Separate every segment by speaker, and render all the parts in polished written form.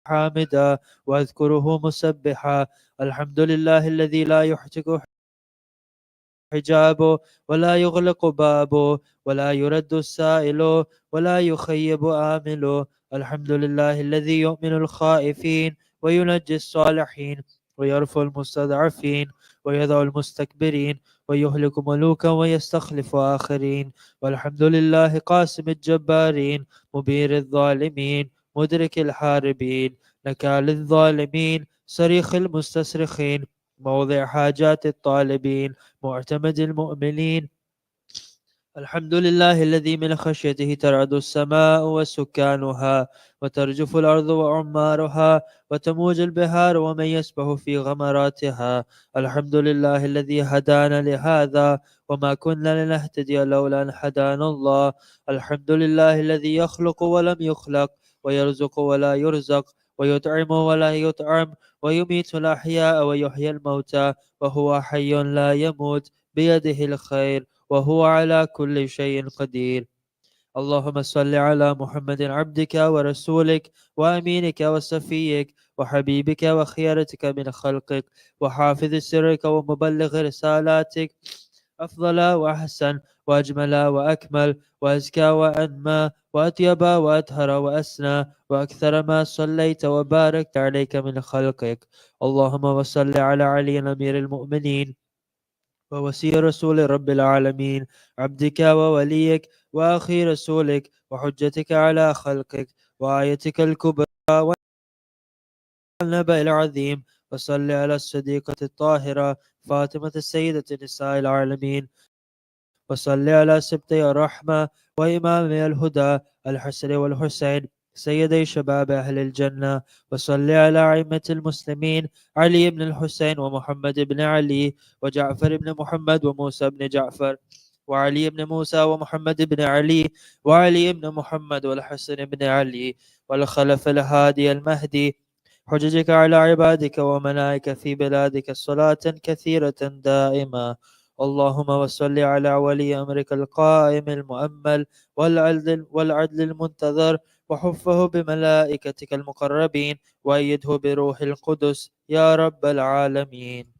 Speaker 1: حامدا وأذكره مسبحا. الحمد لله الذي لا يحتك حجابه ولا يغلق بابه ولا يرد السائل ولا يخيب آمله. الحمد لله الذي يؤمن الخائفين وينجي الصالحين ويرفع المستضعفين ويضع المستكبرين ويهلك ملوكا ويستخلف آخرين. والحمد لله قاسم الجبارين مبير الظالمين مدرك الحاربين نكال الظالمين صريخ المستصرخين موضع حاجات الطالبين معتمد المؤمنين. الحمد لله الذي من خشيته ترعد السماء وسكانها وترجف الأرض وعمارها وتموج البحار ومن يسبح في غمراتها. الحمد لله الذي هدانا لهذا وما كنا لنهتدي لولا أن هدانا الله. الحمد لله الذي يخلق ولم يخلق ويرزق ولا يرزق ويطعم ولا يطعم ويميت الأحياء ويحيي الموتى وهو حي لا يموت بيده الخير وهو على كل شيء قدير. اللهم صل على محمد عبدك ورسولك وأمينك وصفيك وحبيبك وخيرتك من خلقك وحافظ سرك ومبلغ رسالاتك أفضل وأحسن وأجمل وأكمل وأزكى وأنمى وأطيب وأطهر وأسنى وأكثر ما صليت وباركت عليك من خلقك. اللهم وصل على علي أمير المؤمنين ووصي رسول رب العالمين عبدك ووليك وأخي رسولك وحجتك على خلقك وآيتك الكبرى والنبأ العظيم. وصل على الصديقة الطاهرة فاطمة السيدة نساء العالمين. وصل على سبتي الرحمة وإمامي الهدى الحسن والحسين سيدي شباب أهل الجنة. وصل على أئمة المسلمين علي بن الحسين ومحمد بن علي وجعفر بن محمد وموسى بن جعفر وعلي بن موسى ومحمد بن علي وعلي بن محمد والحسن بن علي والخلف الهادي المهدي حججك على عبادك وملائك في بلادك صلاة كثيرة دائمة. اللهم وصل على ولي أمرك القائم المؤمل والعدل المنتظر وحفه بملائكتك المقربين وأيده بروح القدس يا رب العالمين.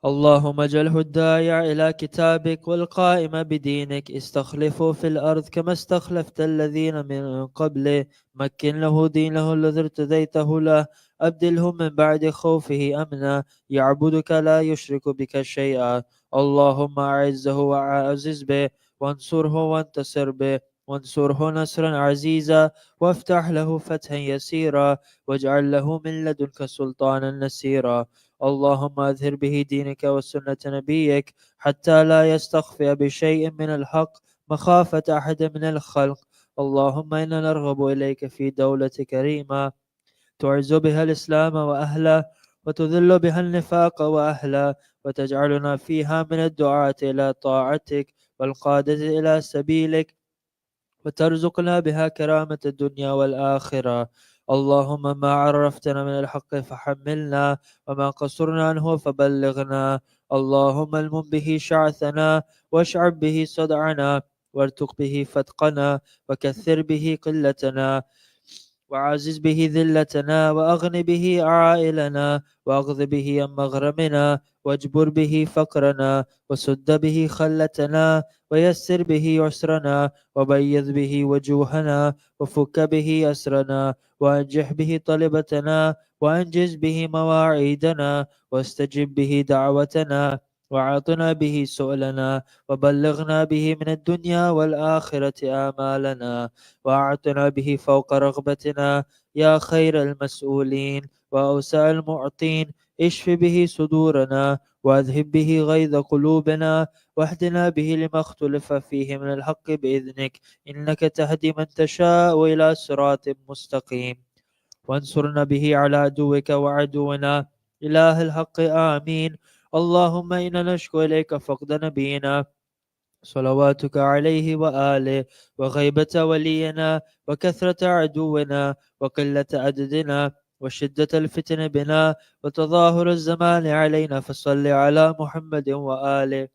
Speaker 1: اللهم اجعله الداعي إلى كتابك والقائم بدينك استخلفه في الأرض كما استخلفت الذين من قبله. مكن له دينه الذي ارتديته له أبدله من بعد خوفه أمنا يعبدك لا يشرك بك شيئا. اللهم أعزه وأعزز به وانصره وانتصر به وانصره نصرا عزيزا وافتح له فتحا يسيرا واجعل له من لدنك سلطانا نسيرا. اللهم أظهر به دينك وسنة نبيك حتى لا يستخفي بشيء من الحق مخافة أحد من الخلق. اللهم إنا نرغب إليك في دولة كريمة تعز بها الإسلام وأهله وتذل بها النفاق وأهله وتجعلنا فيها من الدعاة إلى طاعتك والقادة إلى سبيلك وترزقنا بها كرامة الدنيا والآخرة. اللهم ما عرفتنا من الحق فحملنا وما قصرنا عنه فبلغنا. اللهم المم به شعثنا واشعب به صدعنا وارتق به فتقنا وكثر به قلتنا وعزز به ذلتنا وأغن به عائلنا وأغض به عن مغرمنا واجبر به فقرنا وسد به خلتنا ويسر به يسرنا وبيض به وجوهنا وفك به أسرنا وأنجح به طلبتنا وأنجز به مواعيدنا واستجب به دعوتنا وعاطنا به سؤلنا وبلغنا به من الدنيا والآخرة آمالنا وأعطنا به فوق رغبتنا يا خير المسؤولين وأوسع المعطين. اشف به صدورنا واذهب به غيظ قلوبنا واهدنا به لما اختلف فيه من الحق بإذنك إنك تهدي من تشاء إلى صراط مستقيم. وانصرنا به على عدوك وعدونا إله الحق آمين. اللهم إنا نشكو إليك فقد نبينا صلواتك عليه وآله وغيبة ولينا وكثرة عدونا وقلة عددنا وشدة الفتن بنا وتظاهر الزمان علينا فصل على محمد وآله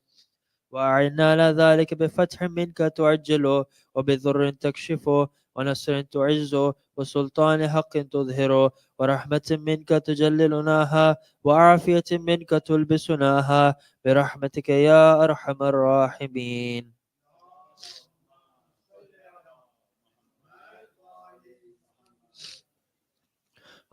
Speaker 1: وأعنا على ذلك بفتح منك تعجله، وبضر تكشفه، ونصر تعزه، وسلطان حق تظهره، ورحمة منك تجللناها، وعافية منك تلبسناها، برحمتك يا أرحم الراحمين.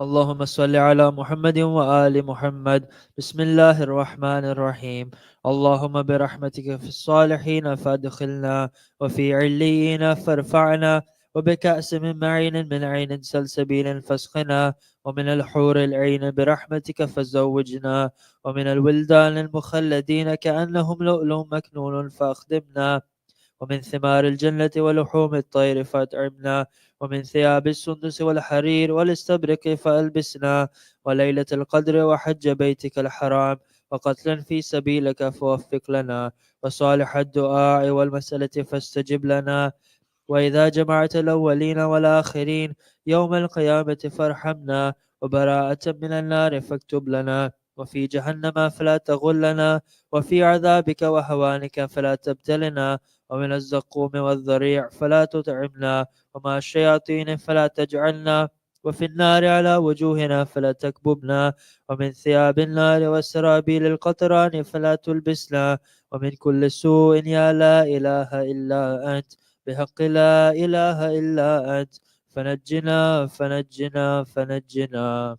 Speaker 1: اللهم صل على محمد وآل محمد. بسم الله الرحمن الرحيم. اللهم برحمتك في الصالحين فادخلنا، وفي عليين فارفعنا، وبكأس من معين من عين سلسبيل فاسقنا، ومن الحور العين برحمتك فزوجنا، ومن الولدان المخلدين كأنهم لؤلؤ مكنون فأخدمنا، ومن ثمار الجنة ولحوم الطير فأطعمنا، ومن ثياب السندس والحرير والاستبرق فألبسنا، وليلة القدر وحج بيتك الحرام وقتلا في سبيلك فوفق لنا، وصالح الدعاء والمسألة فاستجب لنا، وإذا جمعت الأولين والآخرين يوم القيامة فارحمنا، وبراءة من النار فاكتب لنا، وفي جهنم فلا تغلنا، وفي عذابك وهوانك فلا تبتلنا، ومن الزقوم والذريع فلا تطعمنا، ومع الشياطين فلا تجعلنا، وفي النار على وجوهنا فلا تكببنا، ومن ثياب النار والسرابيل القطران فلا تلبسنا، ومن كل سوء يا لا إله إلا أنت، بحق لا إله إلا أنت، فنجنا فنجنا فنجنا.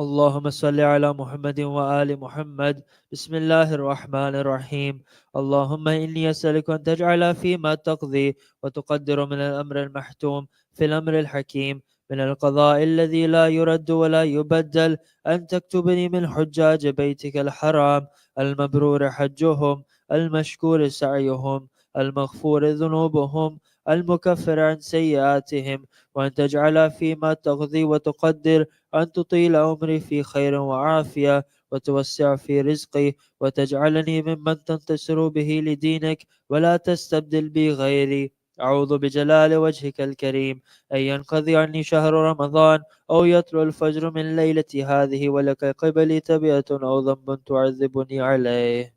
Speaker 1: اللهم صل على محمد وآل محمد. بسم الله الرحمن الرحيم. اللهم إني أسألك أن تجعل فيما تقضي وتقدر من الأمر المحتوم في الأمر الحكيم، من القضاء الذي لا يرد ولا يبدل، أن تكتبني من حجاج بيتك الحرام، المبرور حجهم، المشكور سعيهم، المغفور ذنوبهم، المكفر عن سيئاتهم، وأن تجعل فيما تقضي وتقدر أن تطيل عمري في خير وعافية، وتوسع في رزقي، وتجعلني ممن تنتصر به لدينك، ولا تستبدل بي غيري. أعوذ بجلال وجهك الكريم أن ينقضي عني شهر رمضان، أو يطلع الفجر من ليلة هذه ولك قبلي تبعة أو ذنب تعذبني عليه.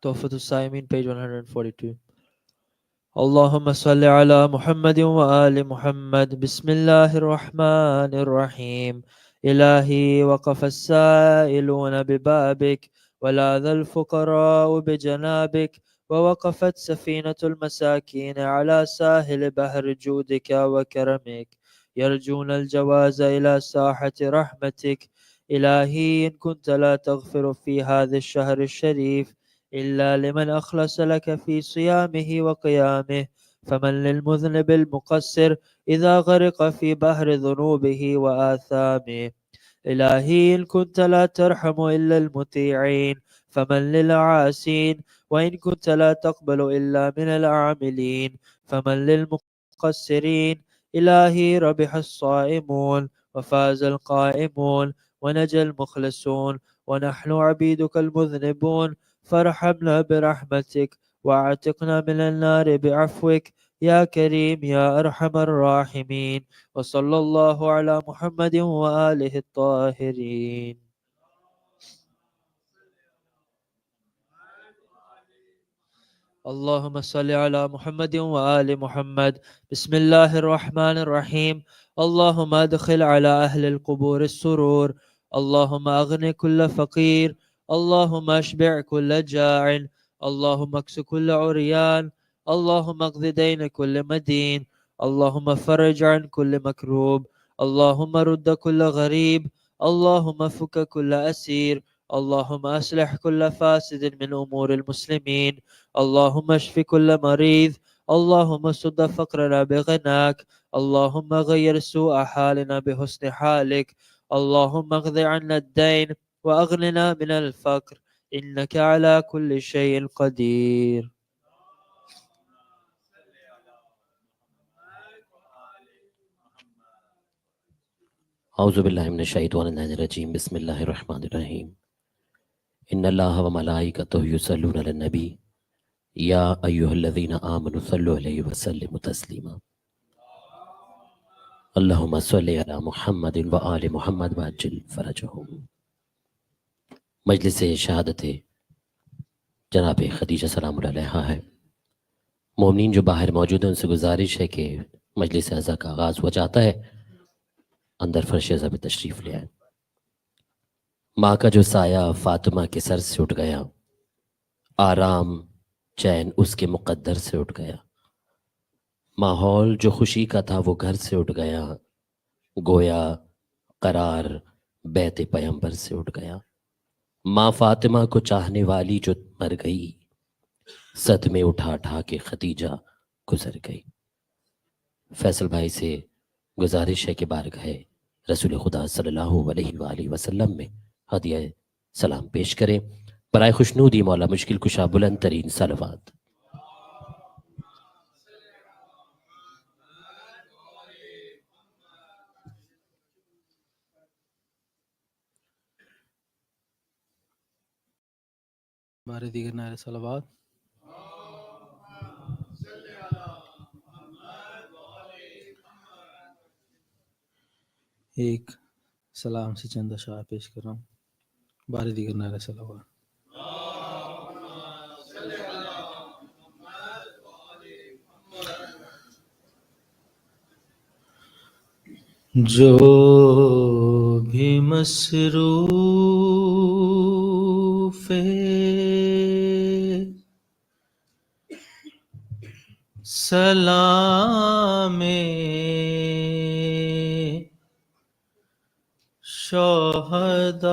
Speaker 1: تحفة الصائمين page 142. اللهم صل على محمد وآل محمد. بسم الله الرحمن الرحيم. إلهي وقف السائلون ببابك، ولاذ الفقراء بجنابك، ووقفت سفينة المساكين على ساحل بحر جودك وكرمك، يرجون الجواز إلى ساحة رحمتك. إلهي إن كنت لا تغفر في هذا الشهر الشريف إلا لمن أخلص لك في صيامه وقيامه، فمن للمذنب المقصر إذا غرق في بحر ذنوبه وآثامه. إلهي إن كنت لا ترحم إلا المطيعين، فمن للعاسين، وإن كنت لا تقبل إلا من العاملين، فمن للمقصرين. إلهي ربح الصائمون، وفاز القائمون، ونجا المخلصون، ونحن عبيدك المذنبون، فارحمنا برحمتك، واعتقنا من النار بعفوك، يا كريم يا أرحم الراحمين. وصلى الله على محمد وآله الطاهرين. اللهم صل على محمد وآل محمد. بسم الله الرحمن الرحيم. اللهم ادخل على أهل القبور السرور، اللهم أغن كل فقير، اللهم اشبع كل جاع، اللهم اكس كل عريان، اللهم اقض دين كل مدين، اللهم فرج عن كل مكروب، اللهم رد كل غريب، اللهم فك كل أسير، اللهم أصلح كل فاسد من أمور المسلمين، اللهم اشف كل مريض، اللهم سد فقرنا بغناك، اللهم غير سوء حالنا بحسن حالك، اللهم اقض عنا الدين وأغننا من الفقر، إنك على كل شيء قدير.
Speaker 2: أعوذ بالله من الشيطان الرجيم. بسم الله الرحمن الرحيم. إن الله وملائكته يصلون على النبي يا أيها الذين آمنوا صلوا عليه وسلموا تسليما. اللہم صلی علی محمد و آل محمد وعجل فرجہم۔ مجلس شہادت جناب خدیجہ سلام اللہ علیہا ہے۔ مومنین جو باہر موجود ہیں ان سے گزارش ہے کہ مجلس عزا کا آغاز ہو جاتا ہے، اندر فرش عزا پہ تشریف لے آئیں۔ ماں کا جو سایہ فاطمہ کے سر سے اٹھ گیا، آرام چین اس کے مقدر سے اٹھ گیا، ماحول جو خوشی کا تھا وہ گھر سے اٹھ گیا، گویا قرار بیت پیمبر سے اٹھ گیا۔ ماں فاطمہ کو چاہنے والی جو مر گئی، صدمے اٹھا اٹھا کے خدیجہ گزر گئی۔ فیصل بھائی سے گزارش ہے کہ بارگاہ رسول خدا صلی اللہ علیہ وآلہ وسلم میں ہدیہ سلام پیش کریں۔ برائے خوشنودی مولا مشکل کشا بلند ترین صلوات۔
Speaker 3: بارے دیگر نعرے صلوات۔ ایک سلام سے چند اشعار پیش کر رہا ہوں، بارے دیگر نعرے صلوات۔ جو بھی مصروف سلام شہداء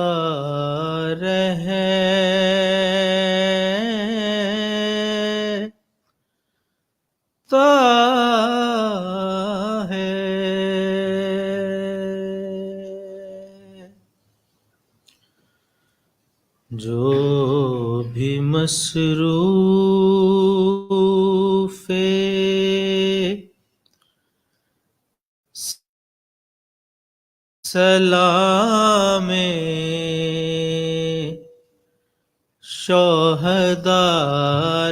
Speaker 3: رہے، جو بھی مصروف سلام شہداء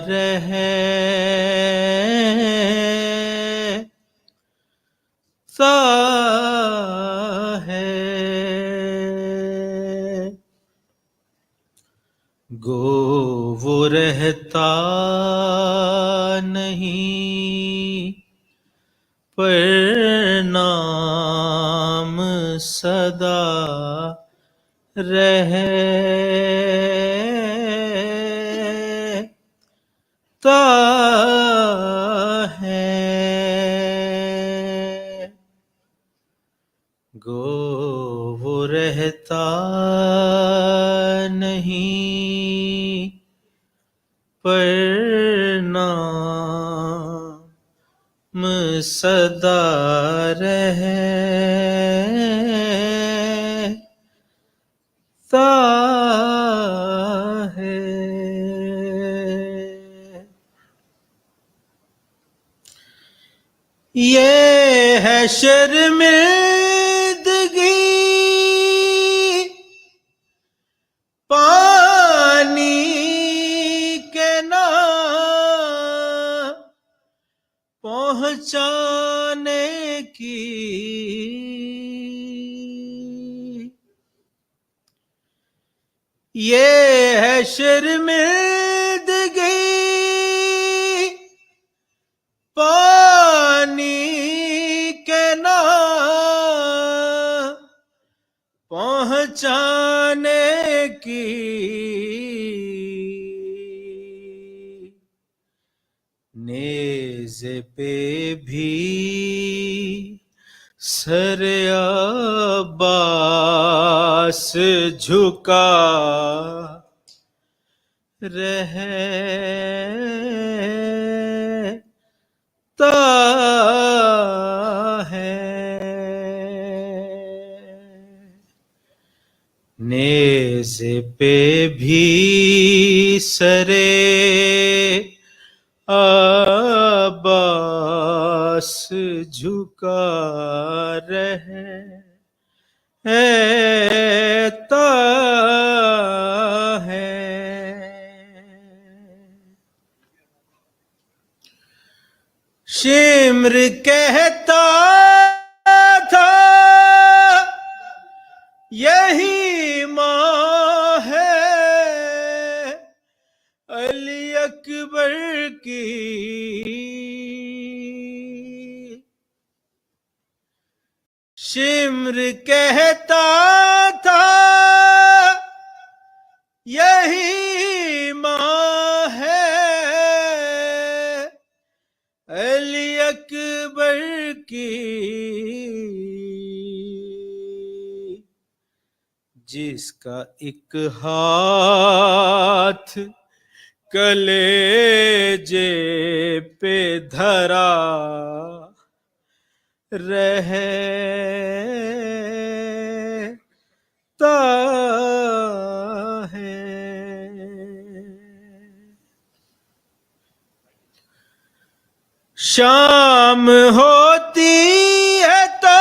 Speaker 3: رہے، گو وہ رہتا نہیں پر نام صدا رہتا ہے، گو وہ رہتا نہیں پر نام صدا رہتا ہے۔ یہ ہے شرمندگی پانی کے نہ پہنچانے کی، یہ ہے شرمندگی پانی کے نہ پہنچانے کی، نیزے پہ بھی سر عباس جھکا رہتا ہے، نیزے پہ بھی سر عباس جھکا رہتا ہے۔ شمر کہتا
Speaker 4: یہی ماں ہے علی اکبر کی، شمر کہتا تھا یہی ماں ہے علی اکبر کی، جس کا ایک ہاتھ کلیجے پہ دھرا رہتا ہے، شام ہوتی ہے تو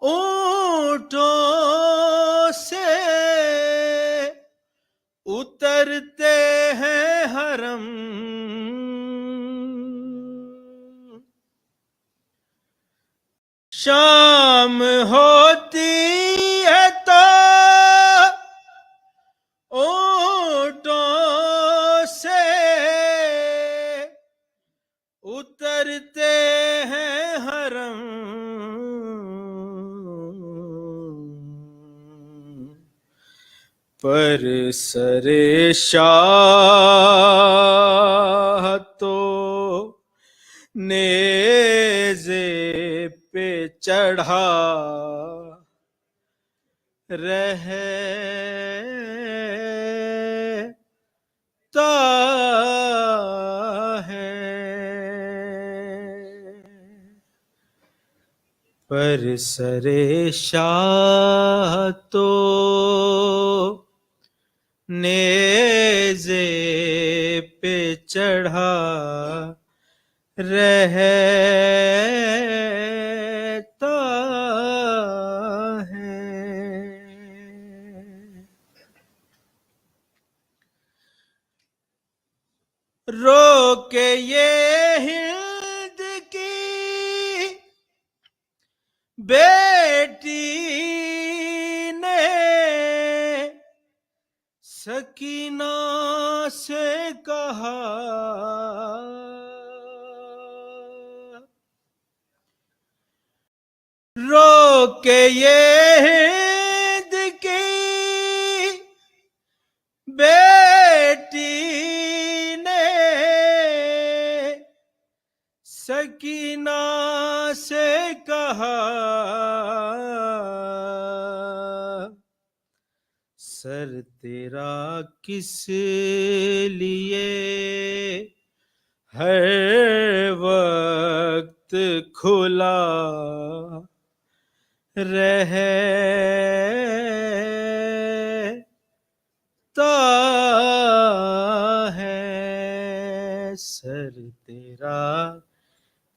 Speaker 4: اونٹوں سے اترتے ہیں حرم، شام ہوتی ہے تو اونٹوں سے اترتے ہیں حرم، پر سر شاہ تو نیزے پہ چڑھا رہتا ہے، پر سر شاہ تو نیزے پہ چڑھا رہتا ہے، رو کے یہ ہند کی بیٹی نے سکینہ سے کہا، رو کے یہ ہند کی بیٹی نے سکینہ سے کہا، سر تیرا کس لیے ہر وقت کھلا رہتا ہے، سر تیرا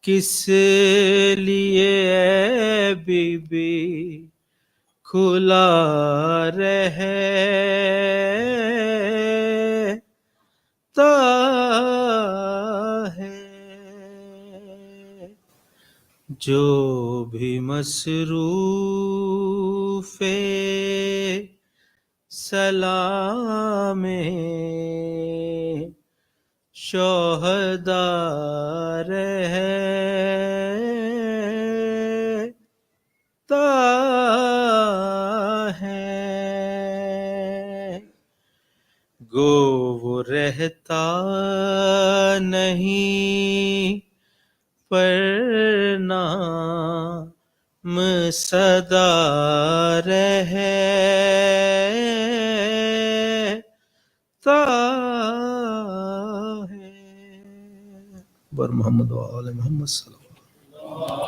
Speaker 4: کس لیے اے بی بی کھلا رہتا ہے، جو بھی مصروف سلام شہداء رہتا ہے، گو وہ رہتا نہیں پر نام صدا رہتا ہے، بر محمد و آل محمد صلی اللہ علیہ وسلم۔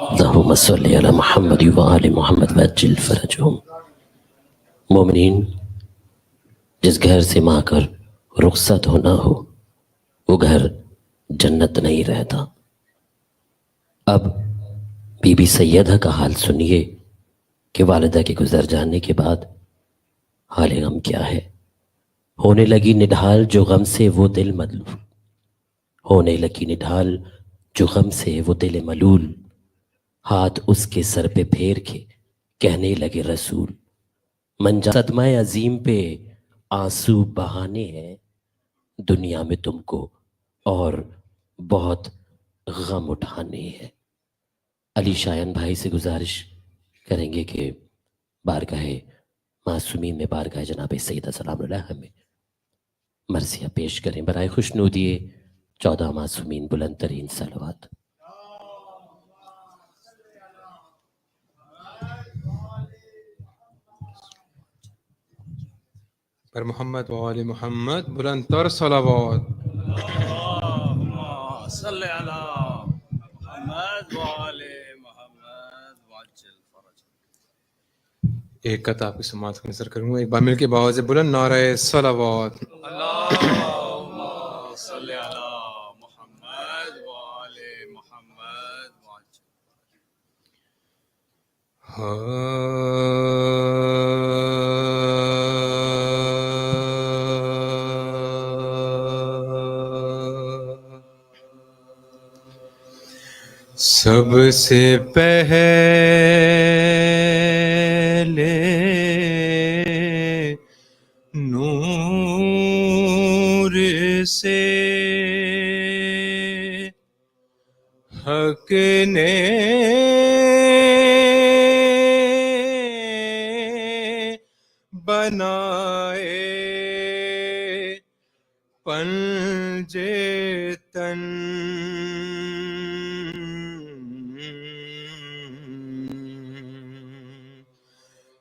Speaker 2: اللہم صلی علی محمد و آل محمد وعجل فرجہم۔ مومنین، جس گھر سے ماں کر رخصت ہونا ہو وہ گھر جنت نہیں رہتا۔ اب بی بی سیدہ کا حال سنیے کہ والدہ کے گزر جانے کے بعد حال غم کیا ہے۔ ہونے لگی نڈھال جو غم سے وہ دل ملول، ہونے لگی نڈھال جو غم سے وہ دل ملول، ہاتھ اس کے سر پہ پھیر کے کہنے لگے رسول منجا صدمہ عظیم پہ آنسو بہانے ہیں، دنیا میں تم کو اور بہت غم اٹھانے ہیں۔ علی شایان بھائی سے گزارش کریں گے کہ بارگاہ معصومین میں بارگاہ جناب سید السلام علیہ میں مرثیہ پیش کریں برائے خوشنودی 14 معصومین بلند ترین صلوات۔
Speaker 5: پر محمد و آل محمد بلند تر صلوات۔
Speaker 6: اللهم صل على محمد وآل محمد وعجل فرج۔
Speaker 5: ایک قطع آپ کی سماعت کو نظر کروں گا، ایک بار مل کے بآواز بلند نعرہ صلوات۔
Speaker 6: اللهم صل على محمد وآل محمد وعجل
Speaker 5: سب سے پہلے نور سے حق نے بنائے پنجے تن،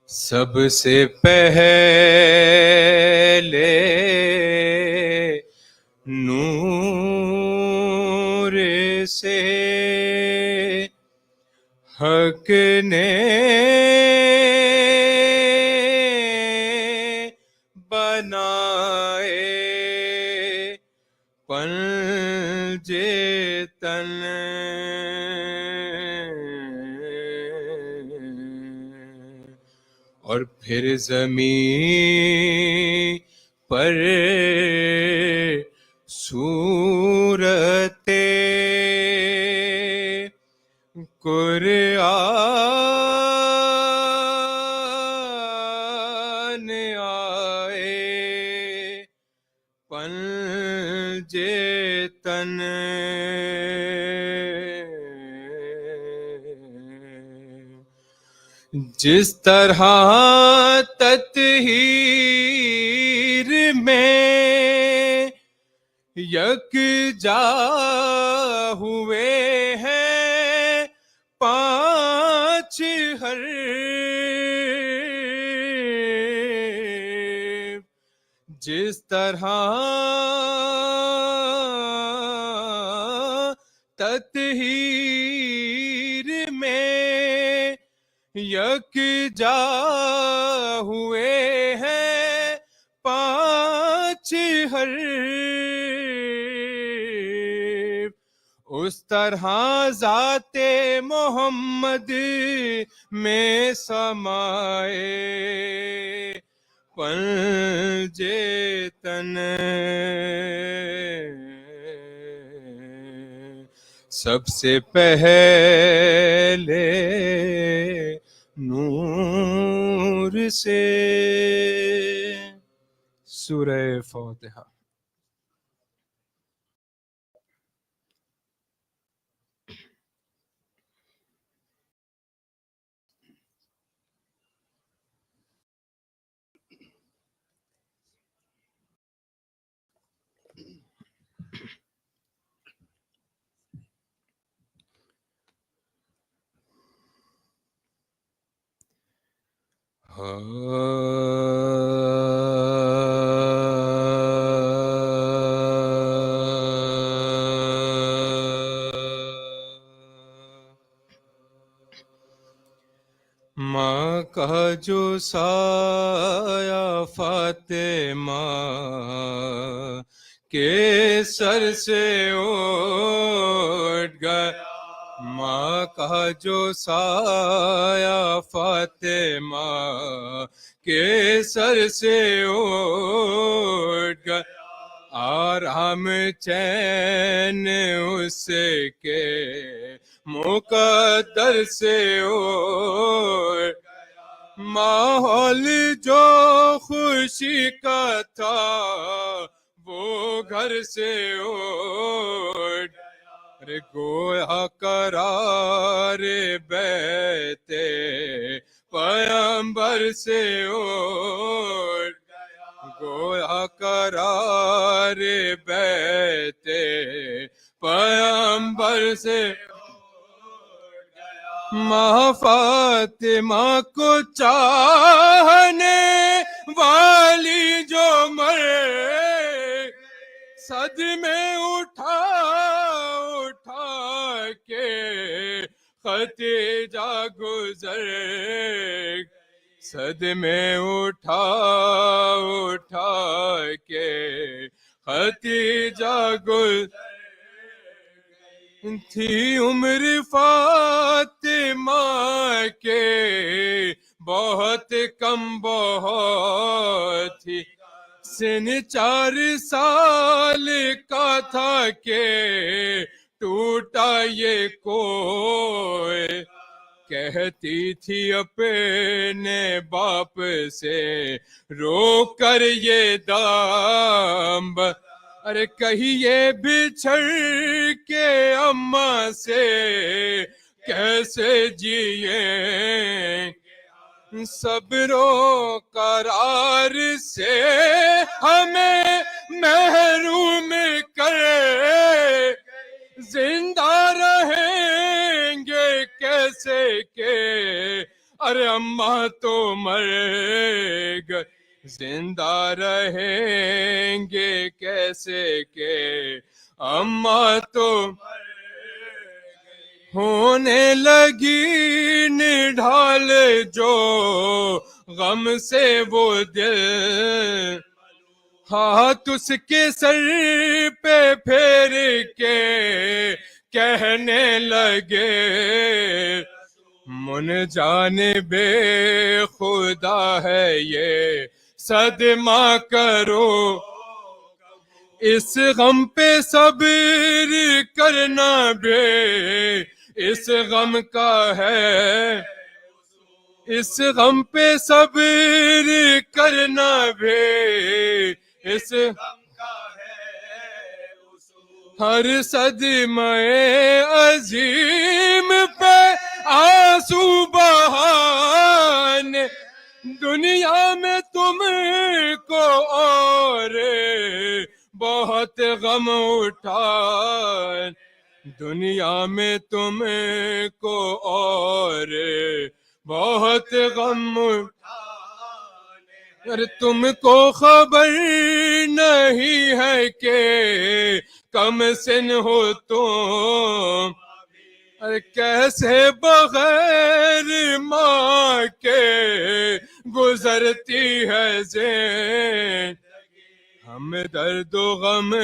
Speaker 5: سب سے پہلے نور سے حق نے بنائے پنجے تن، اور پھر زمین پر صورت قرآن آئے پنجے تن، جس طرح تطہیر میں یکجا ہوئے ہیں پانچ حرف، جس طرح تطہیر میں یکجا ہوئے ہیں پانچ حرف، اس طرح ذات محمد میں سمائے پنجے تن، سب سے پہلے نور سے۔ سورہ فاتحہ۔ ماں کا جو سایہ فاطمہ کے سر سے اٹھ گیا، ماں کا جو سایہ فاطمہ کے سر سے اٹھ گیا، آرام چین اس کے مقدر سے اٹھ، ماحول جو خوشی کا تھا وہ گھر سے اٹھ ارے گویا قرار بیت پیغمبر سے اٹھ گویا قرار بیت پیغمبر سے ماں فاطمہ کو چاہنے والی جو مرے صدمے اٹھا کے ختیجہ گزر صدمے اٹھا کے ختیجہ گزر تھی عمر فاطمہ کے بہت کم بہت تھی سن 4 سال کا تھا کہ ٹوٹا یہ کوئے کہتی تھی اپنے باپ سے رو کر یہ دام ارے کہیے بچھڑ کے اماں سے کیسے جیے صبر و قرار سے ہمیں محروم کرے زندہ رہیں گے کیسے کہ ارے اماں تو مر گئے زندہ رہیں گے کیسے کہ اماں تو ہونے لگی نڈھال جو غم سے وہ دل ہاتھ اس کے سر پہ پھیر کے کہنے لگے من جانب خدا ہے یہ صدمہ کرو اس غم پہ صبر کرنا بے اس غم کا ہے اس غم پہ صبر کرنا بے اس ہر صدمہ عظیم پہ آنسو بہانے دنیا میں تم کو اور بہت غم اٹھا دنیا میں تم کو اور بہت غم ارے تم کو خبر نہیں ہے کہ کم سن ہو تم ارے کیسے بغیر ماں کے گزرتی ہے زندگی ہم درد و غم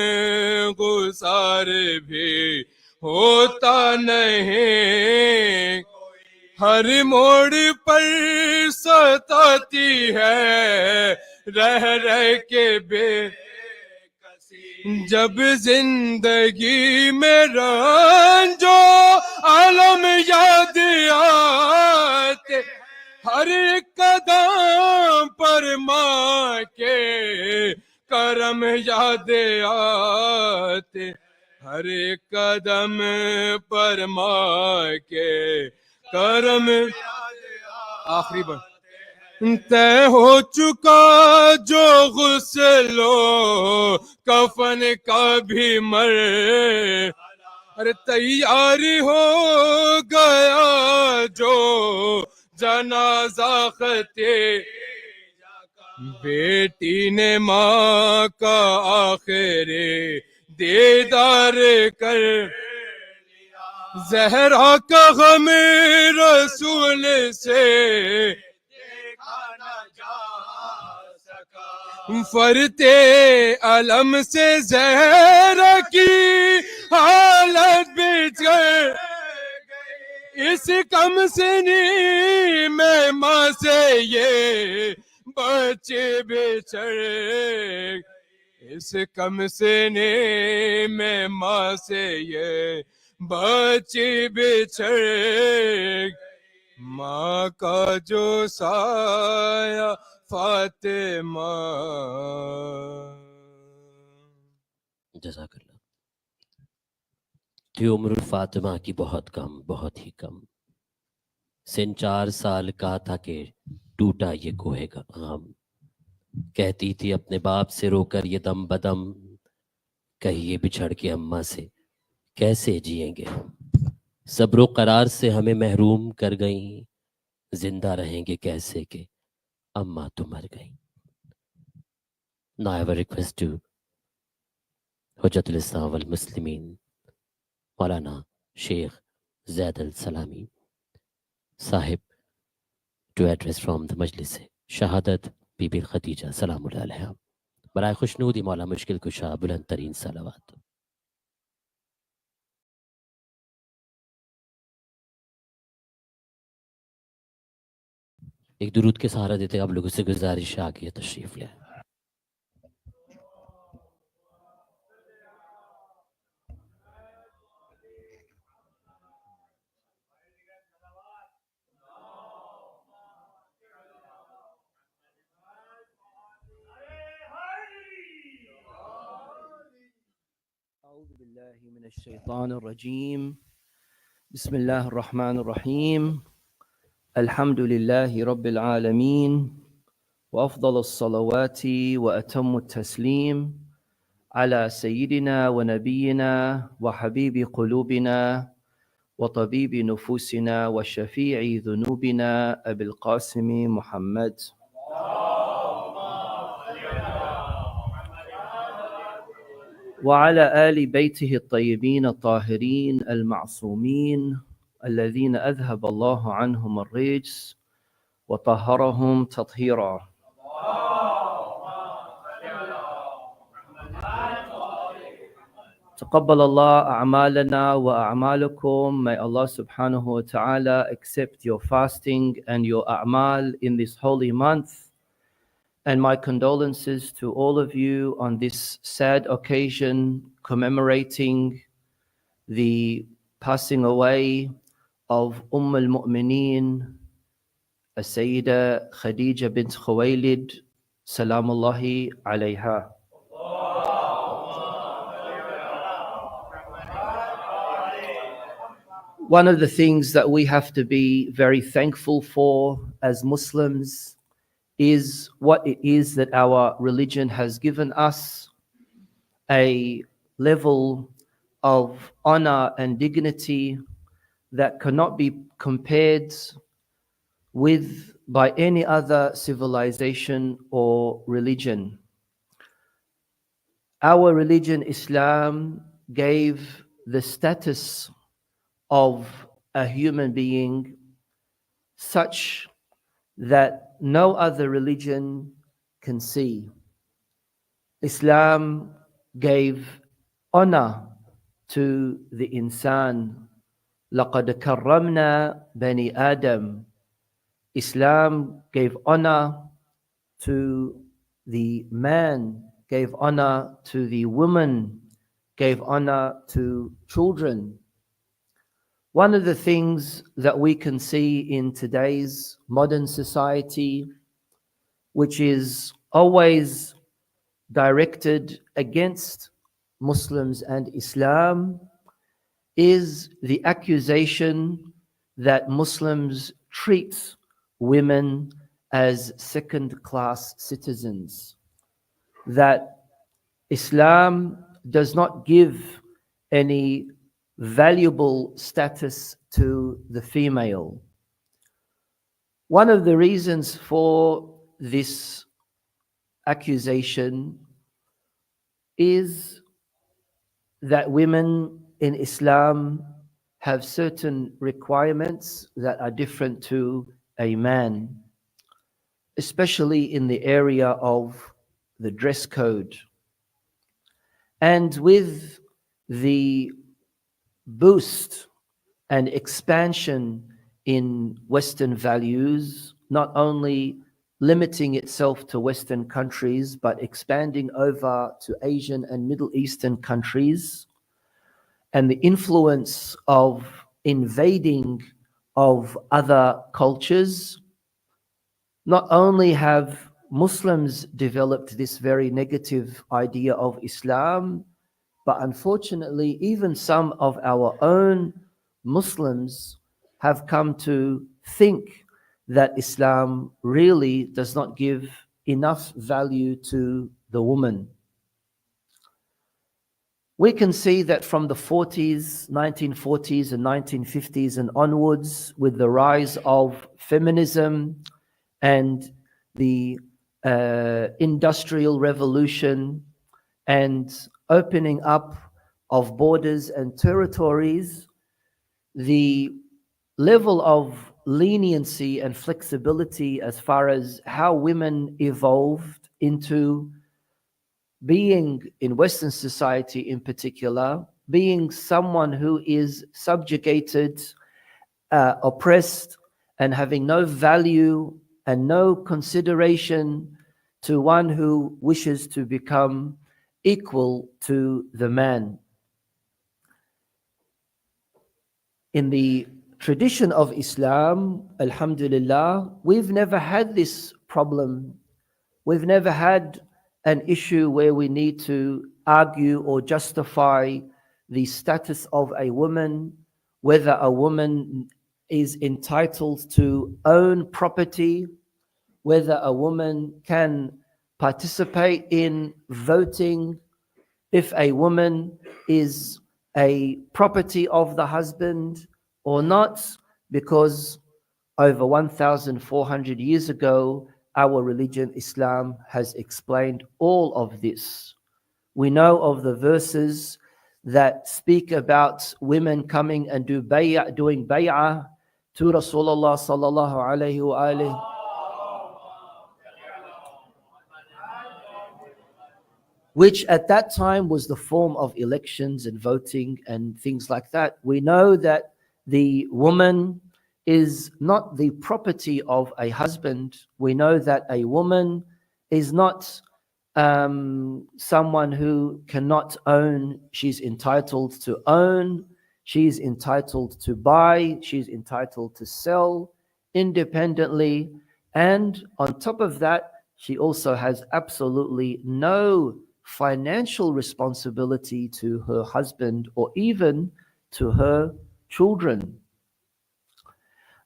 Speaker 5: گزار بھی ہوتا نہیں ہر موڑ پر ستاتی ہے رہ کے بے جب زندگی میں رنجو عالم یاد آتے ہر ایک قدم پر ماں کے کرم یاد آتے ہر ایک قدم پر ماں کے کرم آخری بار طے ہو چکا جو غسل و کفن کا بھی مر ارے تیاری ہو گیا جو جنازہ خطے بیٹی نے ماں کا آخری دیدار کر زہرا کا غم رسول سے فرتے علم سے زہرا کی حالت بچھڑ اس کم سنی میں ماں سے یہ بچے بچھڑ اس کم سنی میں ماں سے یہ بچے بچھڑ माँ का जो साया फातिमा।
Speaker 2: जज़ाकल्लाह। थी उम्र फातिमा की बहुत कम, बहुत ही कम। सिन 4 साल का था कि टूटा ये कोहे का आम। कहती थी अपने बाप से रोकर ये दम बदम, कहिए बिछड़ के अम्मा से कैसे जिएंगे हम। सब्र करार से हमें महरूम कर गई, जिंदा रहेंगे कैसे के अम्मा तो मर गई। Now I have a request to Hujjatul Islam wal Muslimin, Maulana Sheikh Zaid Al Salami Sahib, to address from the Majlis-e-Shahadat Bibi Khadija Salamullah alaiha. बराए खुशनूदी मौला मुश्किल कुशा बुलंद तरीन सलावत। एक दुरूद के सहारा देते आप लोगों से गुजारिश है, आगे तशरीफ ले।
Speaker 7: أعوذ بالله من الشيطان الرجيم. بسم الله الرحمن الرحيم. الحمد لله رب العالمين، وأفضل الصلوات وأتم التسليم على سيدنا ونبينا وحبيب قلوبنا وطبيب نفوسنا وشفيع ذنوبنا أبي القاسم محمد وعلى آل بيته الطيبين الطاهرين المعصومين الذين أذهب الله عنهم الرجس وطهرهم تطهيرا. تقبل الله أعمالنا وأعمالكم. May Allah subhanahu wa ta'ala accept your fasting and your a'mal in this holy month. And my condolences to all of you on this sad occasion commemorating the passing away of al-Mu'mineen, Sayyida Khadija bint Khuwaylid, Salamullahi alayha. One of the things that we have to be very thankful for as Muslims is what it is that our religion has given us, a level of honor and dignity that cannot be compared with by any other civilization or religion. Our religion, Islam, gave the status of a human being such that no other religion can see. Islam gave honor to the insan. لَقَدْ كَرَّمْنَا بَنِي آدَمَ. Islam gave honor to the man, gave honor to the woman, gave honor to children. One of the things that we can see in today's modern society, which is always directed against Muslims and Islam, is the accusation that Muslims treat women as second-class citizens, that Islam does not give any valuable status to the female. One of the reasons for this accusation is that women in Islam have certain requirements that are different to a man, especially in the area of the dress code. And with the boost and expansion in Western values, not only limiting itself to Western countries, but expanding over to Asian and Middle Eastern countries, and the influence of invading of other cultures. Not only have Muslims developed this very negative idea of Islam, but unfortunately, even some of our own Muslims have come to think that Islam really does not give enough value to the woman. We can see that from the 1940s and 1950s and onwards, with the rise of feminism and the industrial revolution and opening up of borders and territories, the level of leniency and flexibility as far as how women evolved into being in Western society in particular, being someone who is subjugated, oppressed, and having no value and no consideration to one who wishes to become equal to the man. In the tradition of Islam, alhamdulillah, we've never had this problem. We've never had an issue where we need to argue or justify the status of a woman, whether a woman is entitled to own property, whether a woman can participate in voting, if a woman is a property of the husband or not, because over 1,400 years ago, our religion, Islam, has explained all of this. We know of the verses that speak about women coming and doing bay'ah to Rasulullah sallallahu alayhi wa alihi, which at that time was the form of elections and voting and things like that. We know that the woman is not the property of a husband. We know that a woman is not someone who cannot own. She's entitled to own, she's entitled to buy, she's entitled to sell independently. And on top of that, she also has absolutely no financial responsibility to her husband or even to her children.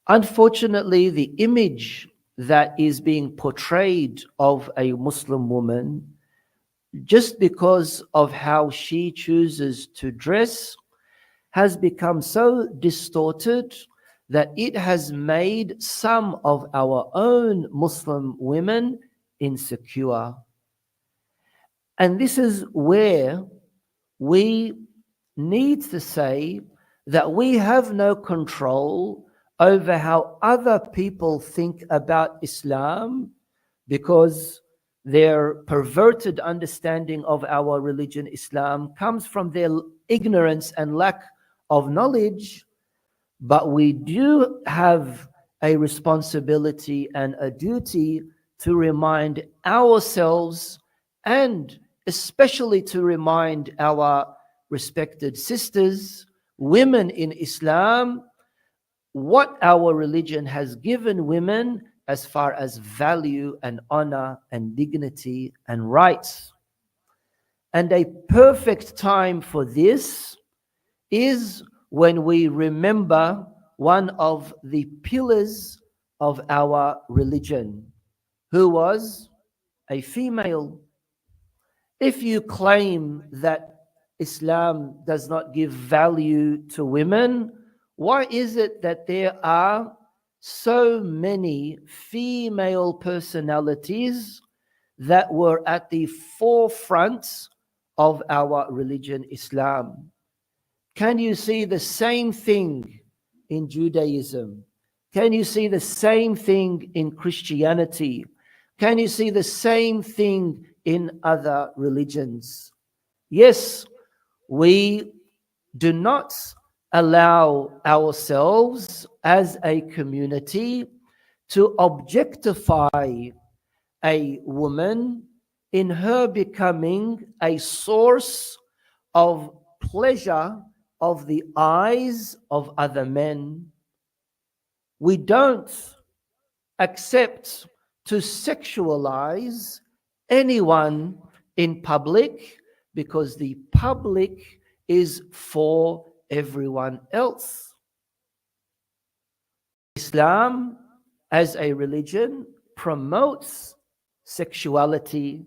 Speaker 7: Unfortunately, the image that is being portrayed of a Muslim woman, just because of how she chooses to dress, has become so distorted that it has made some of our own Muslim women insecure. And this is where we need to say that we have no control over how other people think about Islam, because their perverted understanding of our religion, Islam, comes from their ignorance and lack of knowledge. But we do have a responsibility and a duty to remind ourselves, and especially to remind our respected sisters, women in Islam, what our religion has given women as far as value and honor and dignity and rights. And a perfect time for this is when we remember one of the pillars of our religion, who was a female. If you claim that Islam does not give value to women, why is it that there are so many female personalities that were at the forefront of our religion, Islam? Can you see the same thing in Judaism? Can you see the same thing in Christianity? Can you see the same thing in other religions? Yes, we do not allow ourselves as a community to objectify a woman in her becoming a source of pleasure of the eyes of other men. We don't accept to sexualize anyone in public, because the public is for everyone else. Islam as a religion promotes sexuality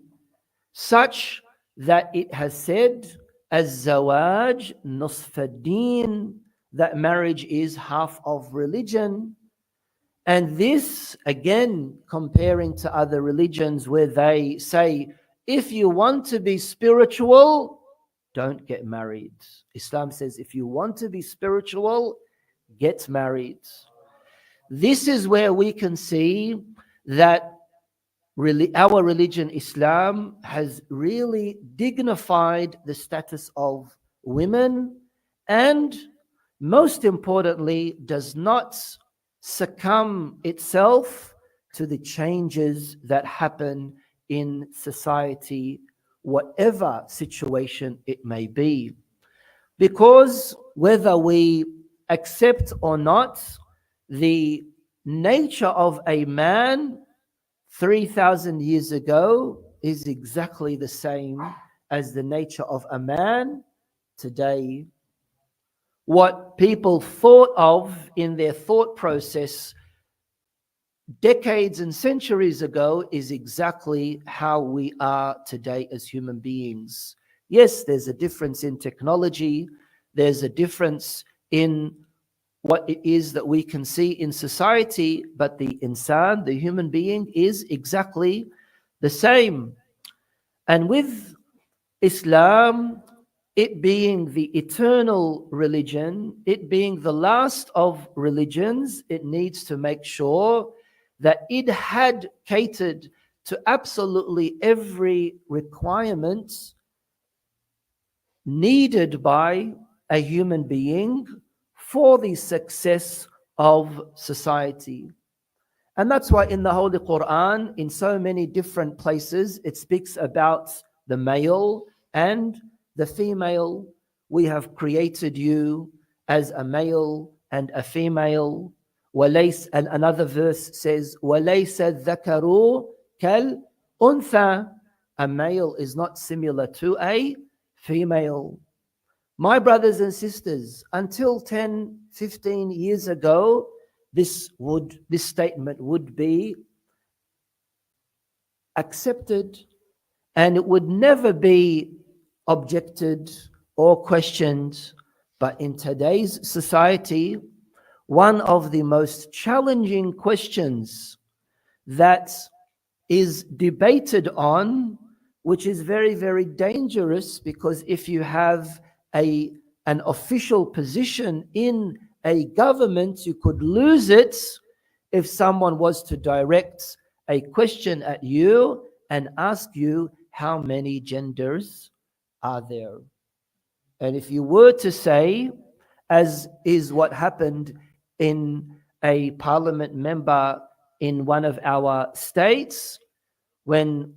Speaker 7: such that it has said, "Az-zawaj nusf-ad-din," that marriage is half of religion. And this, again, comparing to other religions where they say, if you want to be spiritual, don't get married. Islam says, if you want to be spiritual, get married. This is where we can see that our religion, Islam, has really dignified the status of women, and most importantly, does not succumb itself to the changes that happen in society, whatever situation it may be. Because whether we accept or not, the nature of a man 3,000 years ago is exactly the same as the nature of a man today. What people thought of in their thought process decades and centuries ago is exactly how we are today as human beings. Yes, there's a difference in technology, there's a difference in what it is that we can see in society, but the insan, the human being, is exactly the same. And with Islam, it being the eternal religion, it being the last of religions, it needs to make sure that it had catered to absolutely every requirement needed by a human being for the success of society. And that's why in the Holy Quran, in so many different places, it speaks about the male and the female. We have created you as a male and a female. And another verse says, وَلَيْسَ الذَّكَرُ كَالْأُنْثَى. A male is not similar to a female. My brothers and sisters, until 10, 15 years ago, this statement would be accepted, and it would never be objected or questioned. But in today's society, one of the most challenging questions that is debated on, which is very, very dangerous, because if you have an official position in a government, you could lose it if someone was to direct a question at you and ask you, how many genders are there? And if you were to say, as is what happened in a parliament member in one of our states, when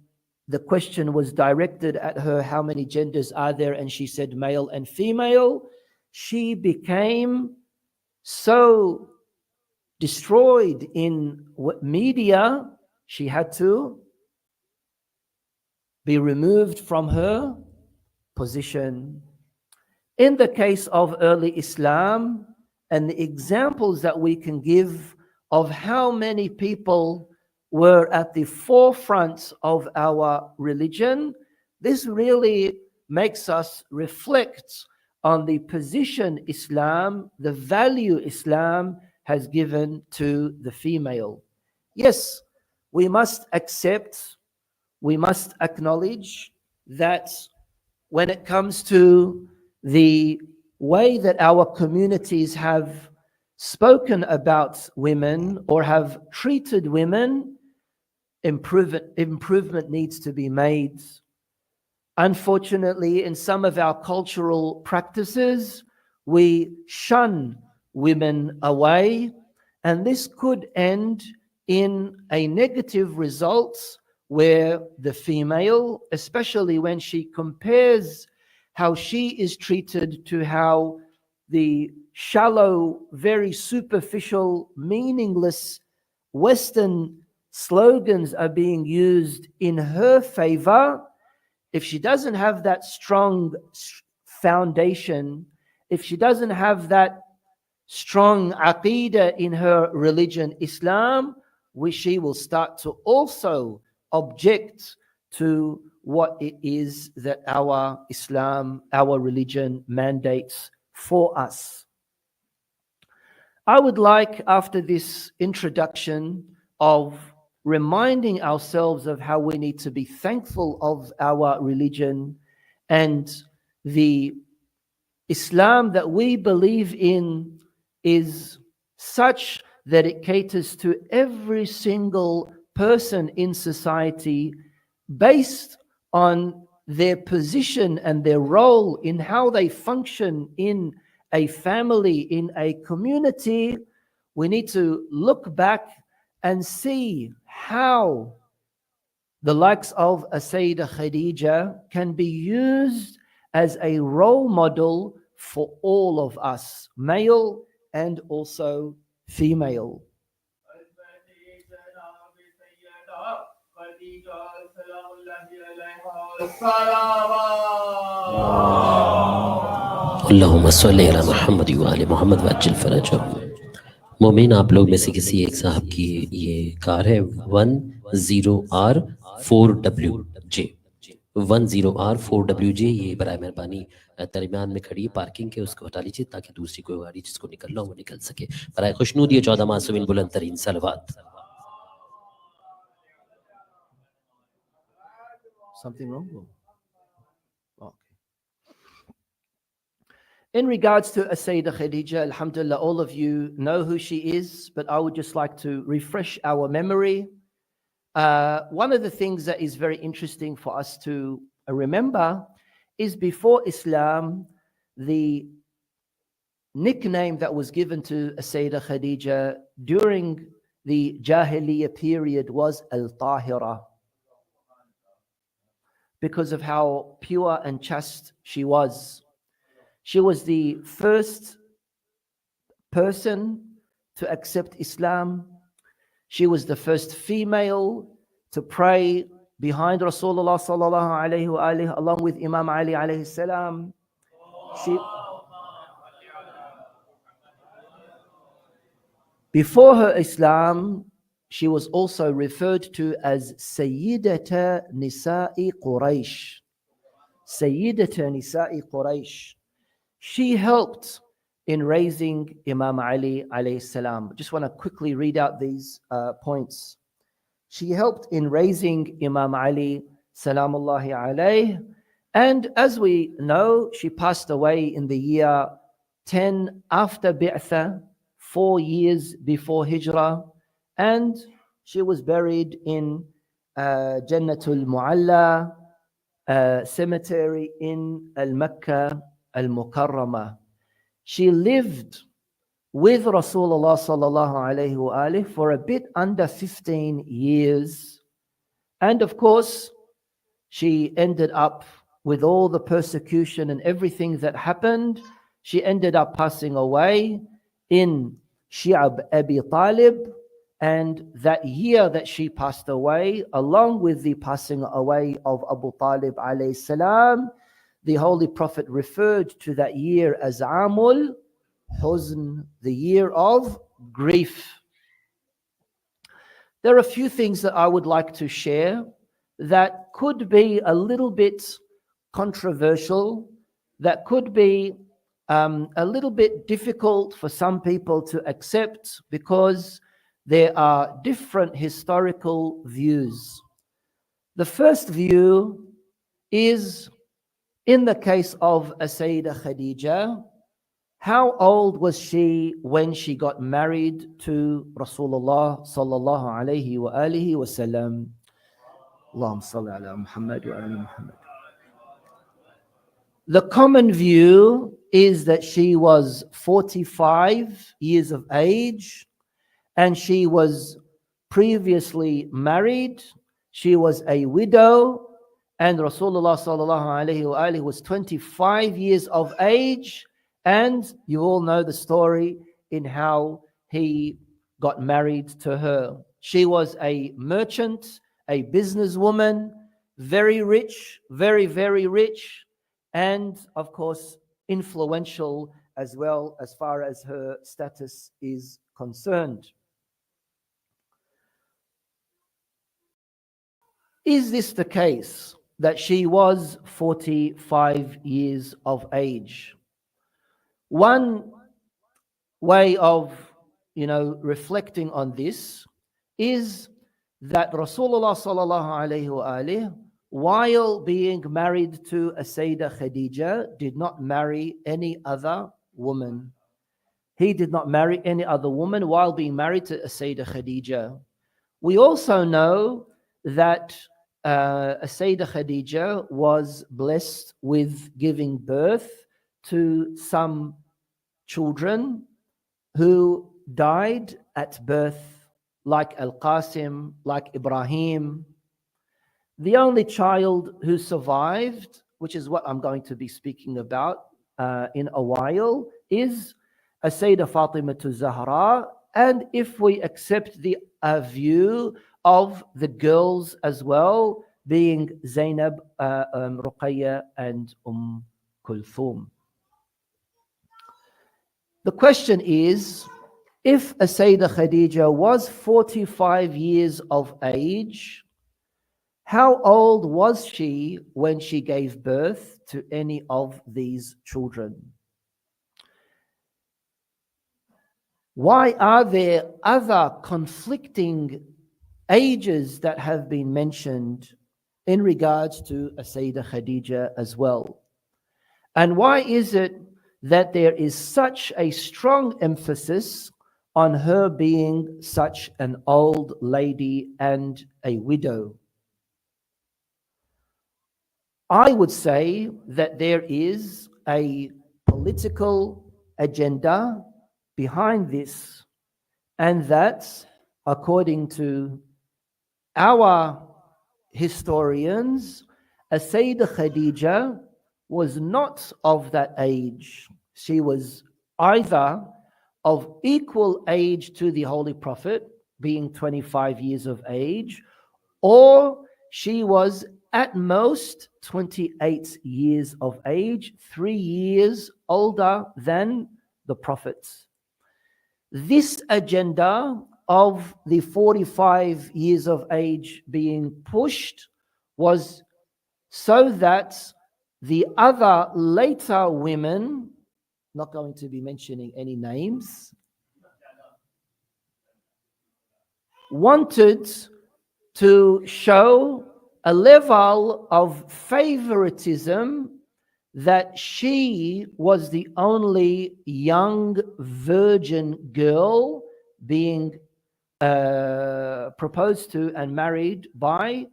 Speaker 7: the question was directed at her, how many genders are there? And she said male and female. She became so destroyed in media, she had to be removed from her position. In the case of early Islam, and the examples that we can give of how many people were at the forefront of our religion, this really makes us reflect on the position Islam, the value Islam has given to the female. Yes, we must accept, we must acknowledge that when it comes to the way that our communities have spoken about women or have treated women, improvement needs to be made. Unfortunately, in some of our cultural practices, we shun women away, and this could end in a negative result where the female, especially when she compares how she is treated to how the shallow, very superficial, meaningless Western slogans are being used in her favor, if she doesn't have that strong foundation, if she doesn't have that strong aqidah in her religion, Islam, she will start to also object to what it is that our Islam, our religion mandates for us. I would like, after this introduction of reminding ourselves of how we need to be thankful of our religion and the Islam that we believe in is such that it caters to every single person in society based on their position and their role in how they function in a family, in a community. We need to look back and see how the likes of a Sayyidah Khadija can be used as a role model for all of us, male and also female.
Speaker 2: अल्लाहुम्मा सल्ली अला मुहम्मद व आले मोहम्मद वअज्जिल फरजहुम। मोमिन, आप लोग में से किसी एक साहब की ये कार है 10R4WJ 10R4WJ, ये बराए मेहरबानी दरमियान में खड़ी है पार्किंग के, उसको हटा लीजिए ताकि दूसरी कोई गाड़ी जिसको निकलना हो वो निकल सके। बराए खुशनूदी 14 मासूमिन बुलंद तरीन सलवात।
Speaker 7: Something wrong? Okay. In regards to Sayyidah Khadija, alhamdulillah, all of you know who she is, but I would just like to refresh our memory. One of the things that is very interesting for us to remember is before Islam, the nickname that was given to Sayyidah Khadija during the Jahiliyyah period was Al-Tahira, because of how pure and chaste she was. She was the first person to accept Islam. She was the first female to pray behind Rasulullah sallallahu alayhi wa alihi, along with Imam Ali alayhi salam. Before her Islam, she was also referred to as Sayyidata Nisa'i Quraysh. Sayyidata Nisa'i Quraysh. She helped in raising Imam Ali alayhi salam. Just want to quickly read out these points. She helped in raising Imam Ali salamullahi alayhi, and as we know, she passed away in the year 10 after Bi'tha, 4 years before Hijrah, and she was buried in Jannatul Mu'alla cemetery in Al-Makkah Al-Mukarramah. She lived with Rasulullah sallallahu alayhi wa alihi for a bit under 15 years. And of course, she ended up with all the persecution and everything that happened. She ended up passing away in Shab-e Talib. And that year that she passed away, along with the passing away of Abu Talib alayhi salam, the Holy Prophet referred to that year as Amul Huzn, the year of grief. There are a few things that I would like to share that could be a little bit controversial, that could be a little bit difficult for some people to accept because there are different historical views. The first view is, in the case of Sayyidah Khadija, how old was she when she got married to Rasulullah sallallahu alayhi wa alihi wa sallam? Allahumma salli ala Muhammad wa ala Muhammad. The common view is that she was 45 years of age, and she was previously married. She was a widow, and Rasulullah sallallahu alayhi wa alihi was 25 years of age, And you all know the story in how he got married to her. She was a merchant, a businesswoman, very rich, very, very rich, and of course, influential as well as far as her status is concerned. Is this the case that she was 45 years of age? One way of, reflecting on this is that Rasulullah sallallahu alaihi wasallam, while being married to a Sayyidah Khadija, did not marry any other woman. He did not marry any other woman while being married to a Sayyidah Khadija. We also know that a Sayyidah Khadija was blessed with giving birth to some children who died at birth, like Al-Qasim, like Ibrahim. The only child who survived, which is what I'm going to be speaking about in a while, is a Sayyidah Fatima Zahra. And if we accept the view of the girls as well, being Zainab, Ruqayya, and Kulthum. The question is, if a Sayyidah Khadija was 45 years of age, how old was she when she gave birth to any of these children? Why are there other conflicting ages that have been mentioned in regards to a Sayyidah Khadija as well? And why is it that there is such a strong emphasis on her being such an old lady and a widow? I would say that there is a political agenda behind this, and that, according to our historians, a Sayyidah Khadija was not of that age. She was either of equal age to the Holy Prophet, being 25 years of age, or she was at most 28 years of age, 3 years older than the Prophet. This agenda of the 45 years of age being pushed was so that the other later women, not going to be mentioning any names, wanted to show a level of favoritism that she was the only young virgin girl being proposed to and married by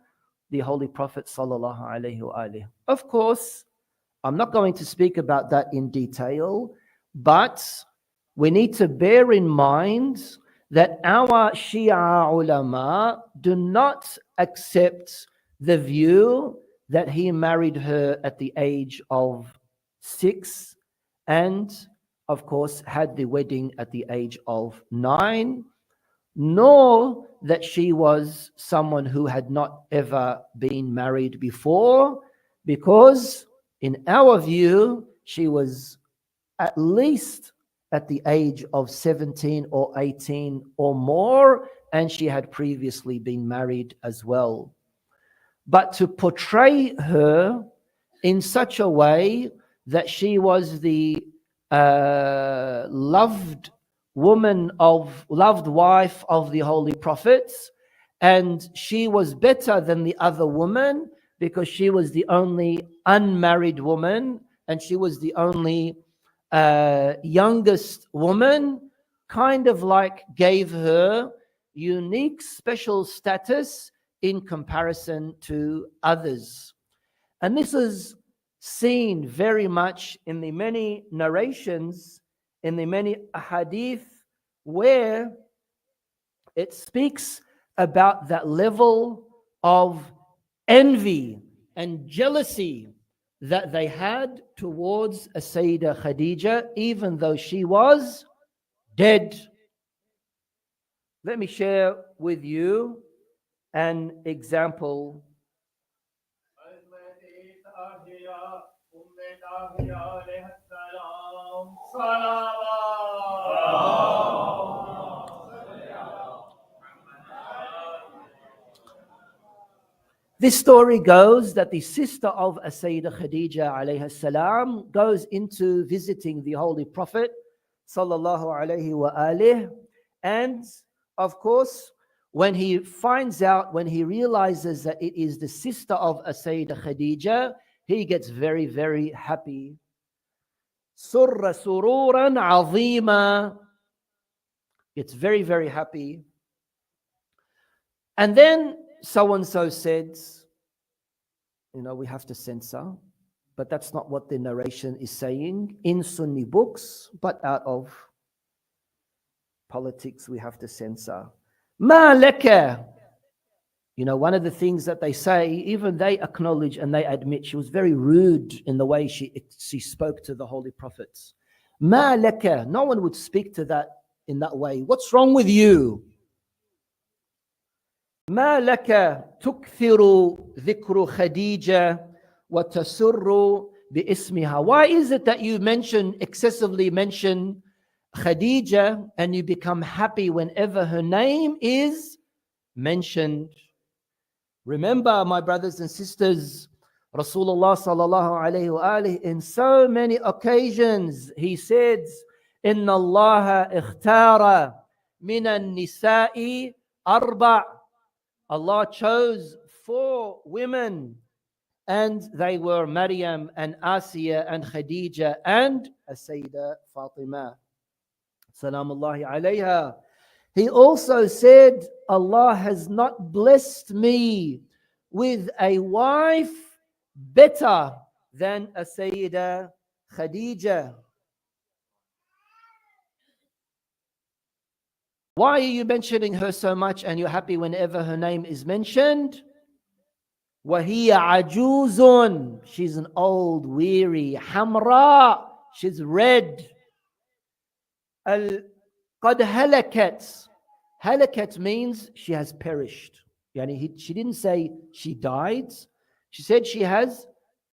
Speaker 7: the Holy Prophet sallallahu alaihi wasallam. Of course, I'm not going to speak about that in detail, but we need to bear in mind that our Shia ulama do not accept the view that he married her at the age of 6 and, of course, had the wedding at the age of 9, nor that she was someone who had not ever been married before, because in our view, she was at least at the age of 17 or 18 or more, and she had previously been married as well. But to portray her in such a way that she was the loved wife of the Holy Prophets, and she was better than the other woman because she was the only unmarried woman and she was the only youngest woman, kind of like gave her unique special status in comparison to others. And this is seen very much in the many narrations, in the many ahadith, where it speaks about that level of envy and jealousy that they had towards Sayyida Khadija, even though she was dead. Let me share with you an example. This story goes that the sister of Sayyida Khadija alayhi salam goes into visiting the Holy Prophet sallallahu alayhi wa alih, and of course when he finds out, when he realizes that it is the sister of Sayyida Khadija, he gets very, very happy. Surra sururan azima, gets very, very happy. And then so-and-so said, we have to censor, but that's not what the narration is saying in Sunni books, but out of politics we have to censor. Ma laka. One of the things that they say, even they acknowledge and they admit, she was very rude in the way she spoke to the Holy Prophets. Ma laka. No one would speak to that in that way. What's wrong with you? ما لك تكثر ذكر Khadija وتسر باسمها. Why is it that you excessively mention Khadija and you become happy whenever her name is mentioned? Remember, my brothers and sisters, Rasulullah sallallahu alayhi wa alihi, in so many occasions he said, إن الله اختار من النساء أربع. Allah chose 4 women, and they were Maryam and Asiya and Khadija and Sayyida Fatima. Salamullahi alayha. He also said, Allah has not blessed me with a wife better than Sayyida Khadija. Why are you mentioning her so much and you're happy whenever her name is mentioned? وَهِيَ عَجُوزٌ. She's an old, weary. حَمْرَاء. She's red. قَدْ هَلَكَتْ. Halakat means she has perished. She didn't say she died. She said she has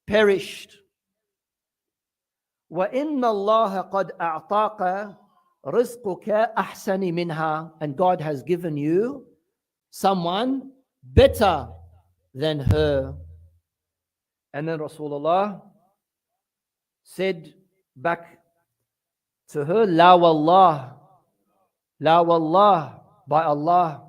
Speaker 7: perished. وَإِنَّ اللَّهَ قَدْ أَعْطَاكَ رِزْقُكَ أَحْسَنِ مِنْهَا. And God has given you someone better than her. And then Rasulullah said back to her, La wallah, La wallah, by Allah,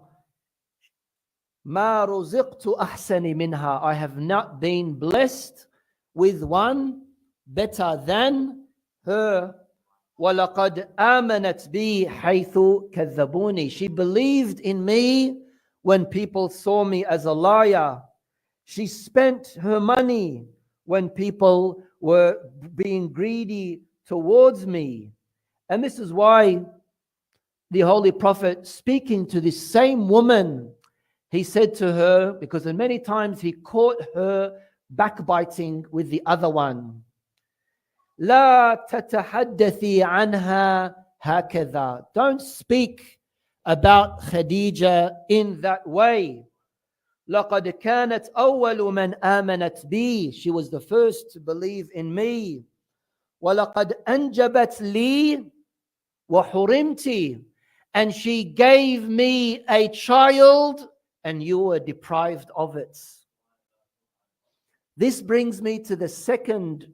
Speaker 7: Ma ruziqtu ahsani minha. I have not been blessed with one better than her. وَلَقَدْ آمَنَتْ بِي حَيْثُ كَذَّبُونِي. She believed in me when people saw me as a liar. She spent her money when people were being greedy towards me. And this is why the Holy Prophet, speaking to this same woman, he said to her, because many times he caught her backbiting with the other one, لا تتحدثي عنها هكذا. Don't speak about Khadija in that way. لقد كانت أول من آمنت بي. She was the first to believe in me. ولقد أنجبت لي وحرمتي. And she gave me a child and you were deprived of it. This brings me to the second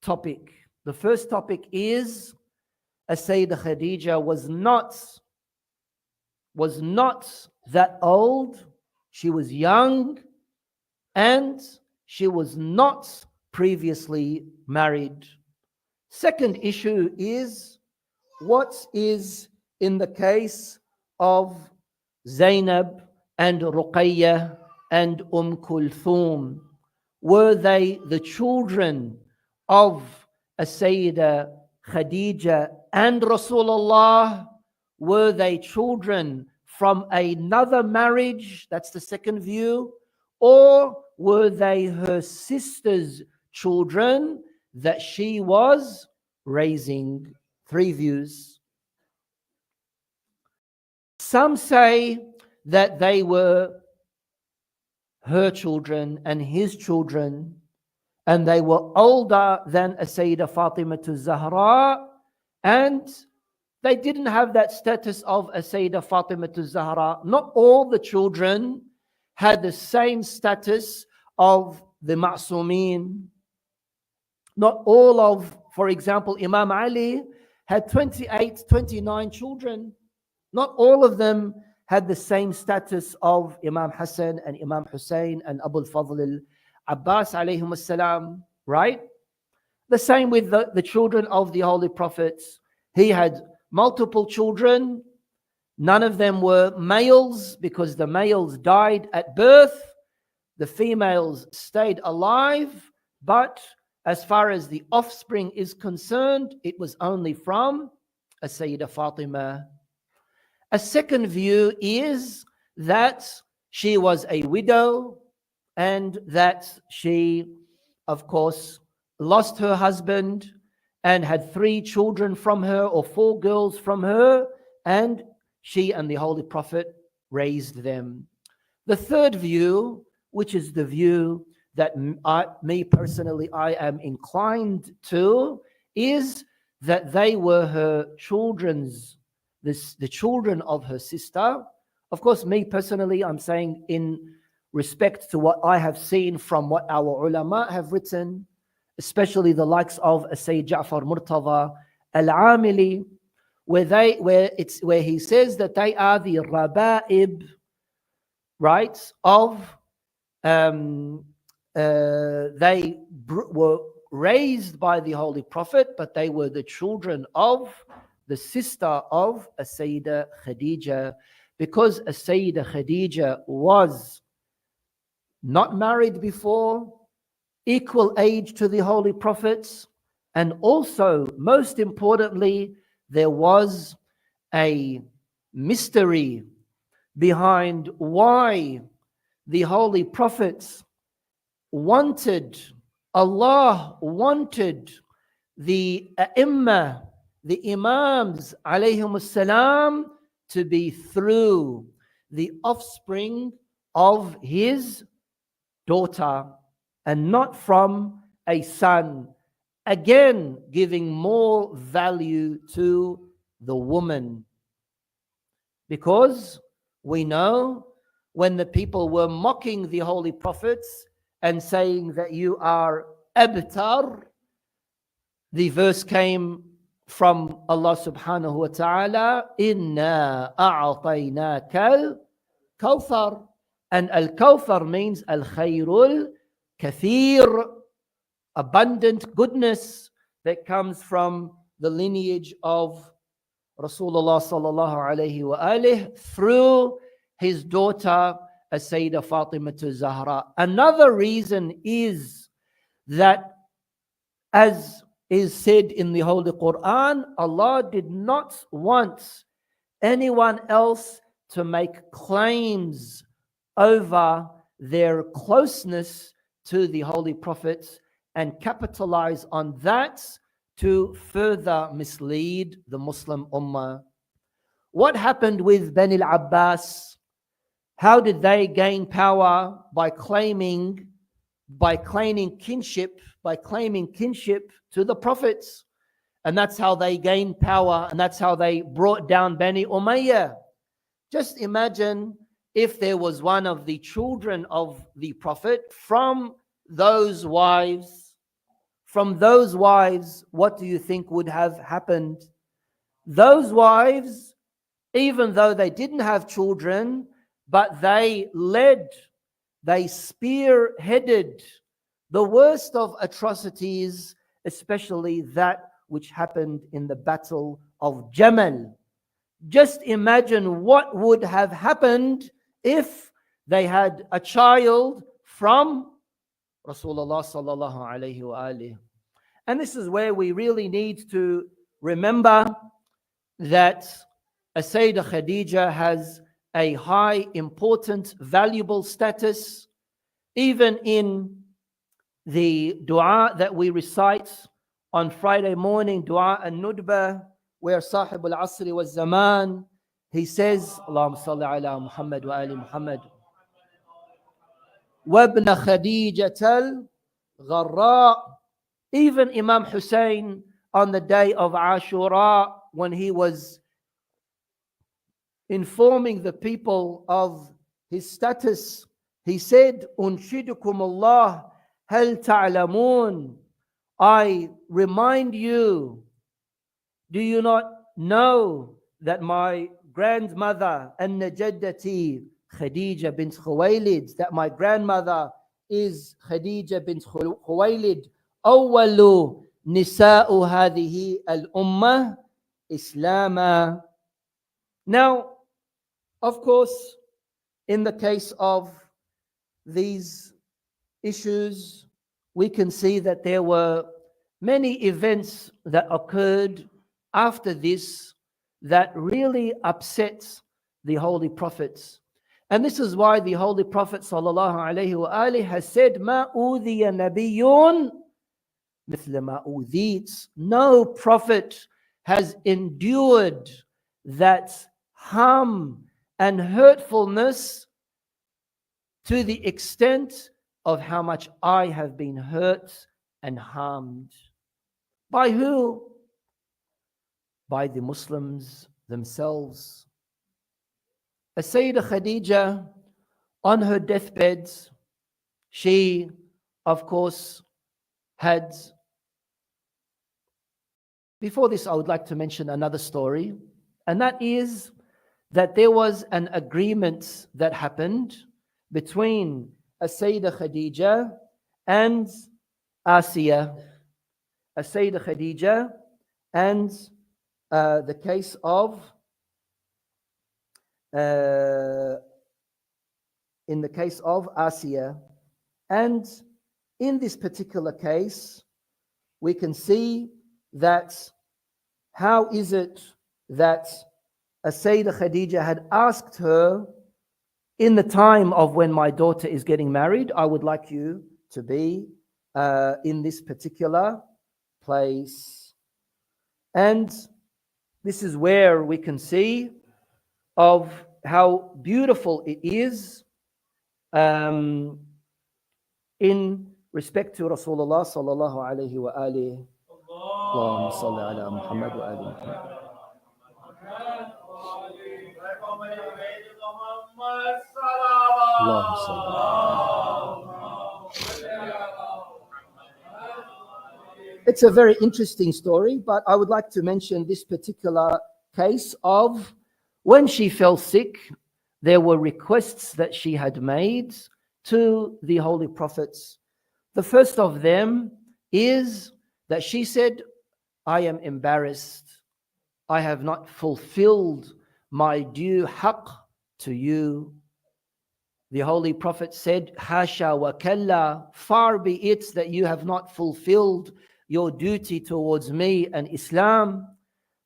Speaker 7: topic. The first topic is Sayyida Khadija was not that old. She was young and she was not previously married. Second issue is, what is in the case of Zainab and Ruqayyah and Kulthum? Were they the children of Sayyida Khadija and Rasulullah? Were they children from another marriage? That's the second view. Or were they her sister's children that she was raising. 3 views. Some say that they were her children and his children, and they were older than Sayyida Fatima Zahra, and they didn't have that status of Sayyida Fatima Zahra. Not all the children had the same status of the Ma'sumin. Not all of, for example, Imam Ali had 28, 29 children. Not all of them had the same status of Imam Hassan and Imam Hussein and Abu al-Fadl al-Abbas alayhim as-salam, right? The same with the children of the Holy Prophets. He had multiple children. None of them were males because the males died at birth. The females stayed alive, but as far as the offspring is concerned, it was only from Sayyida Fatima. A second view is that she was a widow and that she, of course, lost her husband and had 3 children from her, or 4 girls from her, and she and the Holy Prophet raised them. The third view, which is the view that me personally I am inclined to, is that they were her children's, the children of her sister. Of course, me personally, I'm saying in respect to what I have seen from what our ulama have written, especially the likes of Sayyid Ja'far Murtada Al-Amili, where he says that they are the raba'ib, right, of they were raised by the Holy Prophet, but they were the children of the sister of Sayyida Khadija, because Sayyida Khadija was not married before, equal age to the Holy Prophets, and also, most importantly, there was a mystery behind why the Holy Prophets wanted, Allah wanted the A'imma, the Imams alayhim salam, to be through the offspring of his daughter and not from a son, again giving more value to the woman. Because we know when the people were mocking the Holy Prophets and saying that you are abtar, the verse came from Allah subhanahu wa ta'ala, inna a'ataynaka al-kawthar. And al-kawthar means al-khayrul kathir, abundant goodness that comes from the lineage of Rasulullah sallallahu alayhi wa alihi through his daughter Sayyida Fatima Zahra. Another reason is that, as is said in the Holy Quran, Allah did not want anyone else to make claims over their closeness to the Holy Prophets and capitalize on that to further mislead the Muslim Ummah. What happened with Bani al-Abbas? How did they gain power? By claiming kinship to the prophets. And that's how they gained power, and that's how they brought down Bani Umayyah. Just imagine if there was one of the children of the Prophet from those wives, what do you think would have happened? Those wives, even though they didn't have children, but they spearheaded the worst of atrocities, especially that which happened in the Battle of Jamal. Just imagine what would have happened if they had a child from Rasulullah sallallahu alayhi wa alihi. And this is where we really need to remember that Sayyida Khadija has a high, important, valuable status, even in the dua that we recite on Friday morning, dua al-nudba, where Sahib al-Asri wa Zaman, he says, Allahumma salli ala Muhammad wa ali Muhammad. وابن Khadija الغراء. Even Imam Hussein on the day of Ashura, when he was informing the people of his status, he said, Unshidukum Allah hal ta'lamun. I remind you, do you not know that my grandmother, An-Najaddati Khadija bint Khuwaylid, that my grandmother is Khadija bint Khuwaylid, أول نساء هذه الأمة إسلاما. Now, of course, in the case of these issues, we can see that there were many events that occurred after this that really upset the Holy Prophets. And this is why the Holy Prophet ﷺ has said, مَا أُوذِيَ نَبِيٌّ مِثْلَ مَا أُوذِيتْ. No prophet has endured that harm and hurtfulness to the extent of how much I have been hurt and harmed. By who? By the Muslims themselves. As-Sayyidah Khadija, on her deathbed, she, of course, had... Before this, I would like to mention another story, and that is that there was an agreement that happened between As-Sayyidah Khadija and Asiya. As-Sayyidah Khadija and the case of in the case of Asiya. And in this particular case, we can see that how is it that Sayyidah Khadija had asked her, in the time of when my daughter is getting married, I would like you to be in this particular place. And this is where we can see of how beautiful it is in respect to Rasulullah sallallahu alayhi wa alihi. Allahumma salli ala Muhammad wa ali Muhammad. Allahumma salli. It's a very interesting story, but I would like to mention this particular case of when she fell sick. There were requests that she had made to the Holy Prophets. The first of them is that she said, I am embarrassed. I have not fulfilled my due haqq to you. The Holy Prophet said, Hasha wa kalla, far be it that you have not fulfilled your duty towards me and Islam.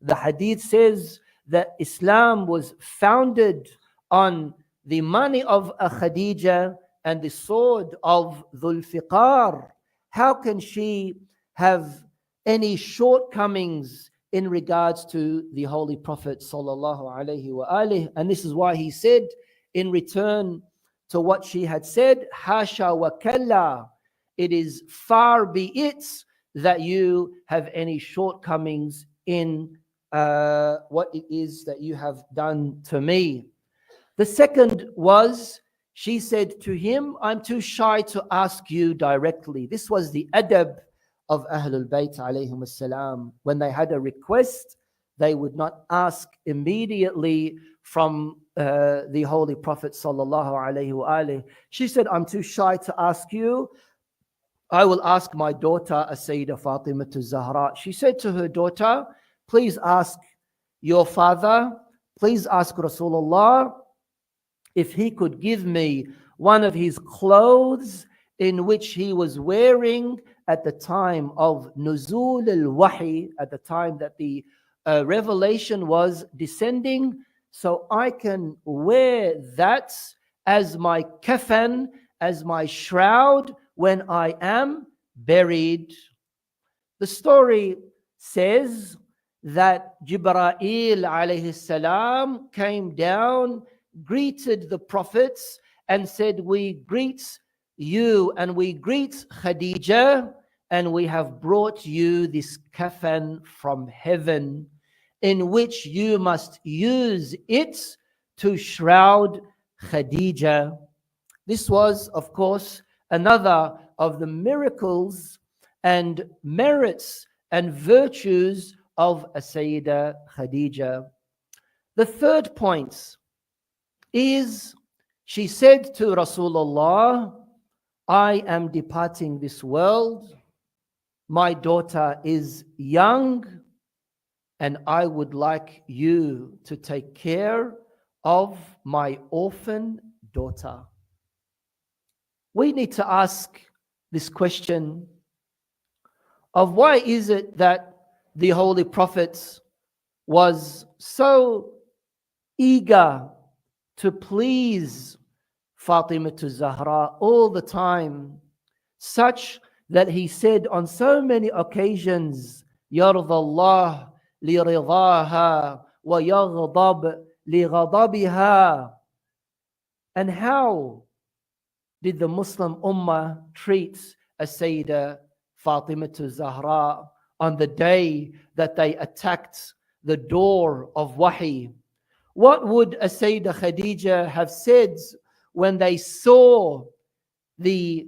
Speaker 7: The hadith says that Islam was founded on the money of a Khadija and the sword of Dhul Fiqar. How can she have any shortcomings in regards to the Holy Prophet sallallahu alaihi wa alihi? And this is why he said, in return to what she had said, Hasha wa kalla, it is far be it that you have any shortcomings in what it is that you have done to me. The second was, she said to him, I'm too shy to ask you directly. This was the adab of Ahlul Bayt alayhim as-salam. When they had a request, they would not ask immediately from the Holy Prophet sallallahu alayhi wa alihi. She said, I'm too shy to ask you. I will ask my daughter, As-Sayyidah Fatima az-Zahra. She said to her daughter, please ask your father, please ask Rasulullah if he could give me one of his clothes in which he was wearing at the time of Nuzul al-Wahi, at the time that the revelation was descending, so I can wear that as my kafan, as my shroud when I am buried. The story says that Jibreel alayhi salam came down, greeted the prophets and said, we greet you and we greet Khadija, and we have brought you this kafan from heaven in which you must use it to shroud Khadija. This was, of course, another of the miracles and merits and virtues of Sayyida Khadija. The third point is, she said to Rasulullah, I am departing this world. My daughter is young, and I would like you to take care of my orphan daughter. We need to ask this question of why is it that the Holy Prophet was so eager to please Fatima Zahra all the time, such that he said on so many occasions, يَرْضَى اللَّهُ لِرِضَاهَا وَيَغْضَبْ لِغَضَبِهَا. And how did the Muslim Ummah treat Sayyida Fatima Zahra on the day that they attacked the door of Wahi? What would Sayyida Khadija have said when they saw the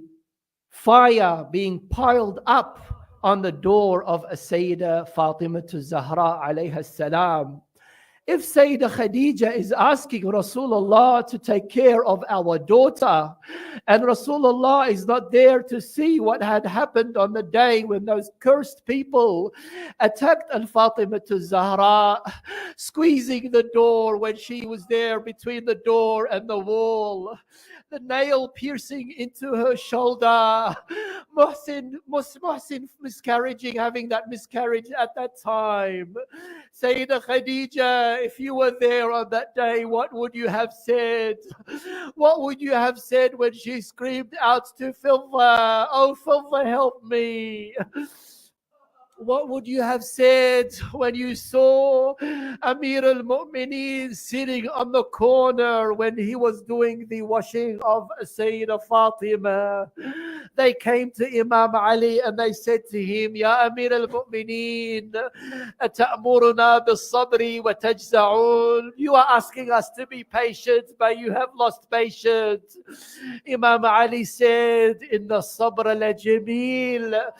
Speaker 7: fire being piled up on the door of Sayyida Fatima Zahra alayha salam? If Sayyida Khadija is asking Rasulullah to take care of our daughter, and Rasulullah is not there to see what had happened on the day when those cursed people attacked Al-Fatima Zahra, squeezing the door when she was there between the door and the wall, the nail piercing into her shoulder, Muhsin miscarriaging, having that miscarriage at that time. Sayyida Khadija, if you were there on that day, what would you have said? What would you have said when she screamed out to Filfa, oh Filfa, help me? What would you have said when you saw Amir al-Mu'mineen sitting on the corner when he was doing the washing of Sayyida Fatima? They came to Imam Ali and they said to him, Ya Amir al-Mu'mineen, ata'muruna bis-sabri wa tajza'un. You are asking us to be patient, but you have lost patience. Imam Ali said, Inna sabra la jameel.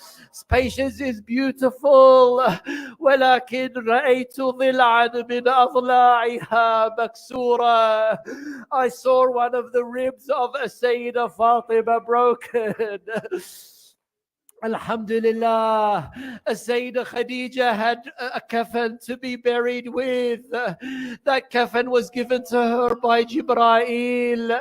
Speaker 7: Patience is beautiful. ولكن رأيت ضلعا من أضلاعها مكسورة. I saw one of the ribs of Sayyida Fatima broken. Alhamdulillah, Sayyida Khadija had a kafan to be buried with. That kafan was given to her by Jibreel.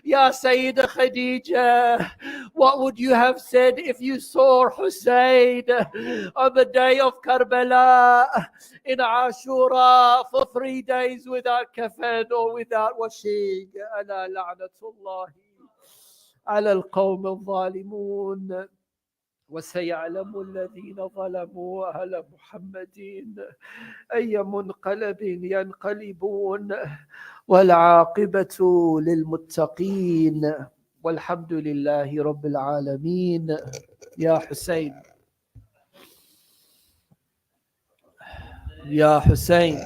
Speaker 7: Ya Sayyida Khadija, what would you have said if you saw Hussein on the day of Karbala in Ashura for 3 days without kafan or without washing? Ala la'natullahi ala al-qawm al-zalimun. وسيعلم الذين ظلموا على محمد أي منقلب ينقلبون والعاقبة للمتقين والحمد لله رب العالمين. يا حسين، يا حسين،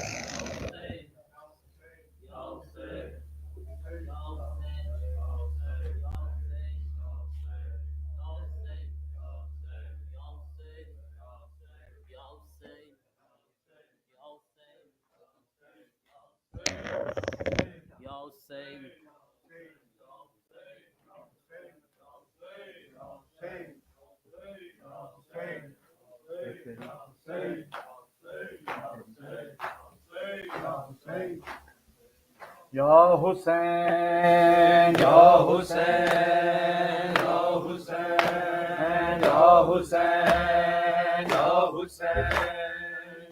Speaker 6: Ya Hussein, Ya Hussein, Ya Hussein, Ya Hussein, Ya Hussein, Ya Hussein,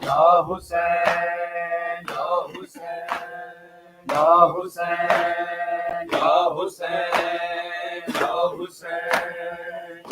Speaker 6: Ya Hussein, Ya Hussein, Ya Hussein, Ya Hussein, Ya Hussein,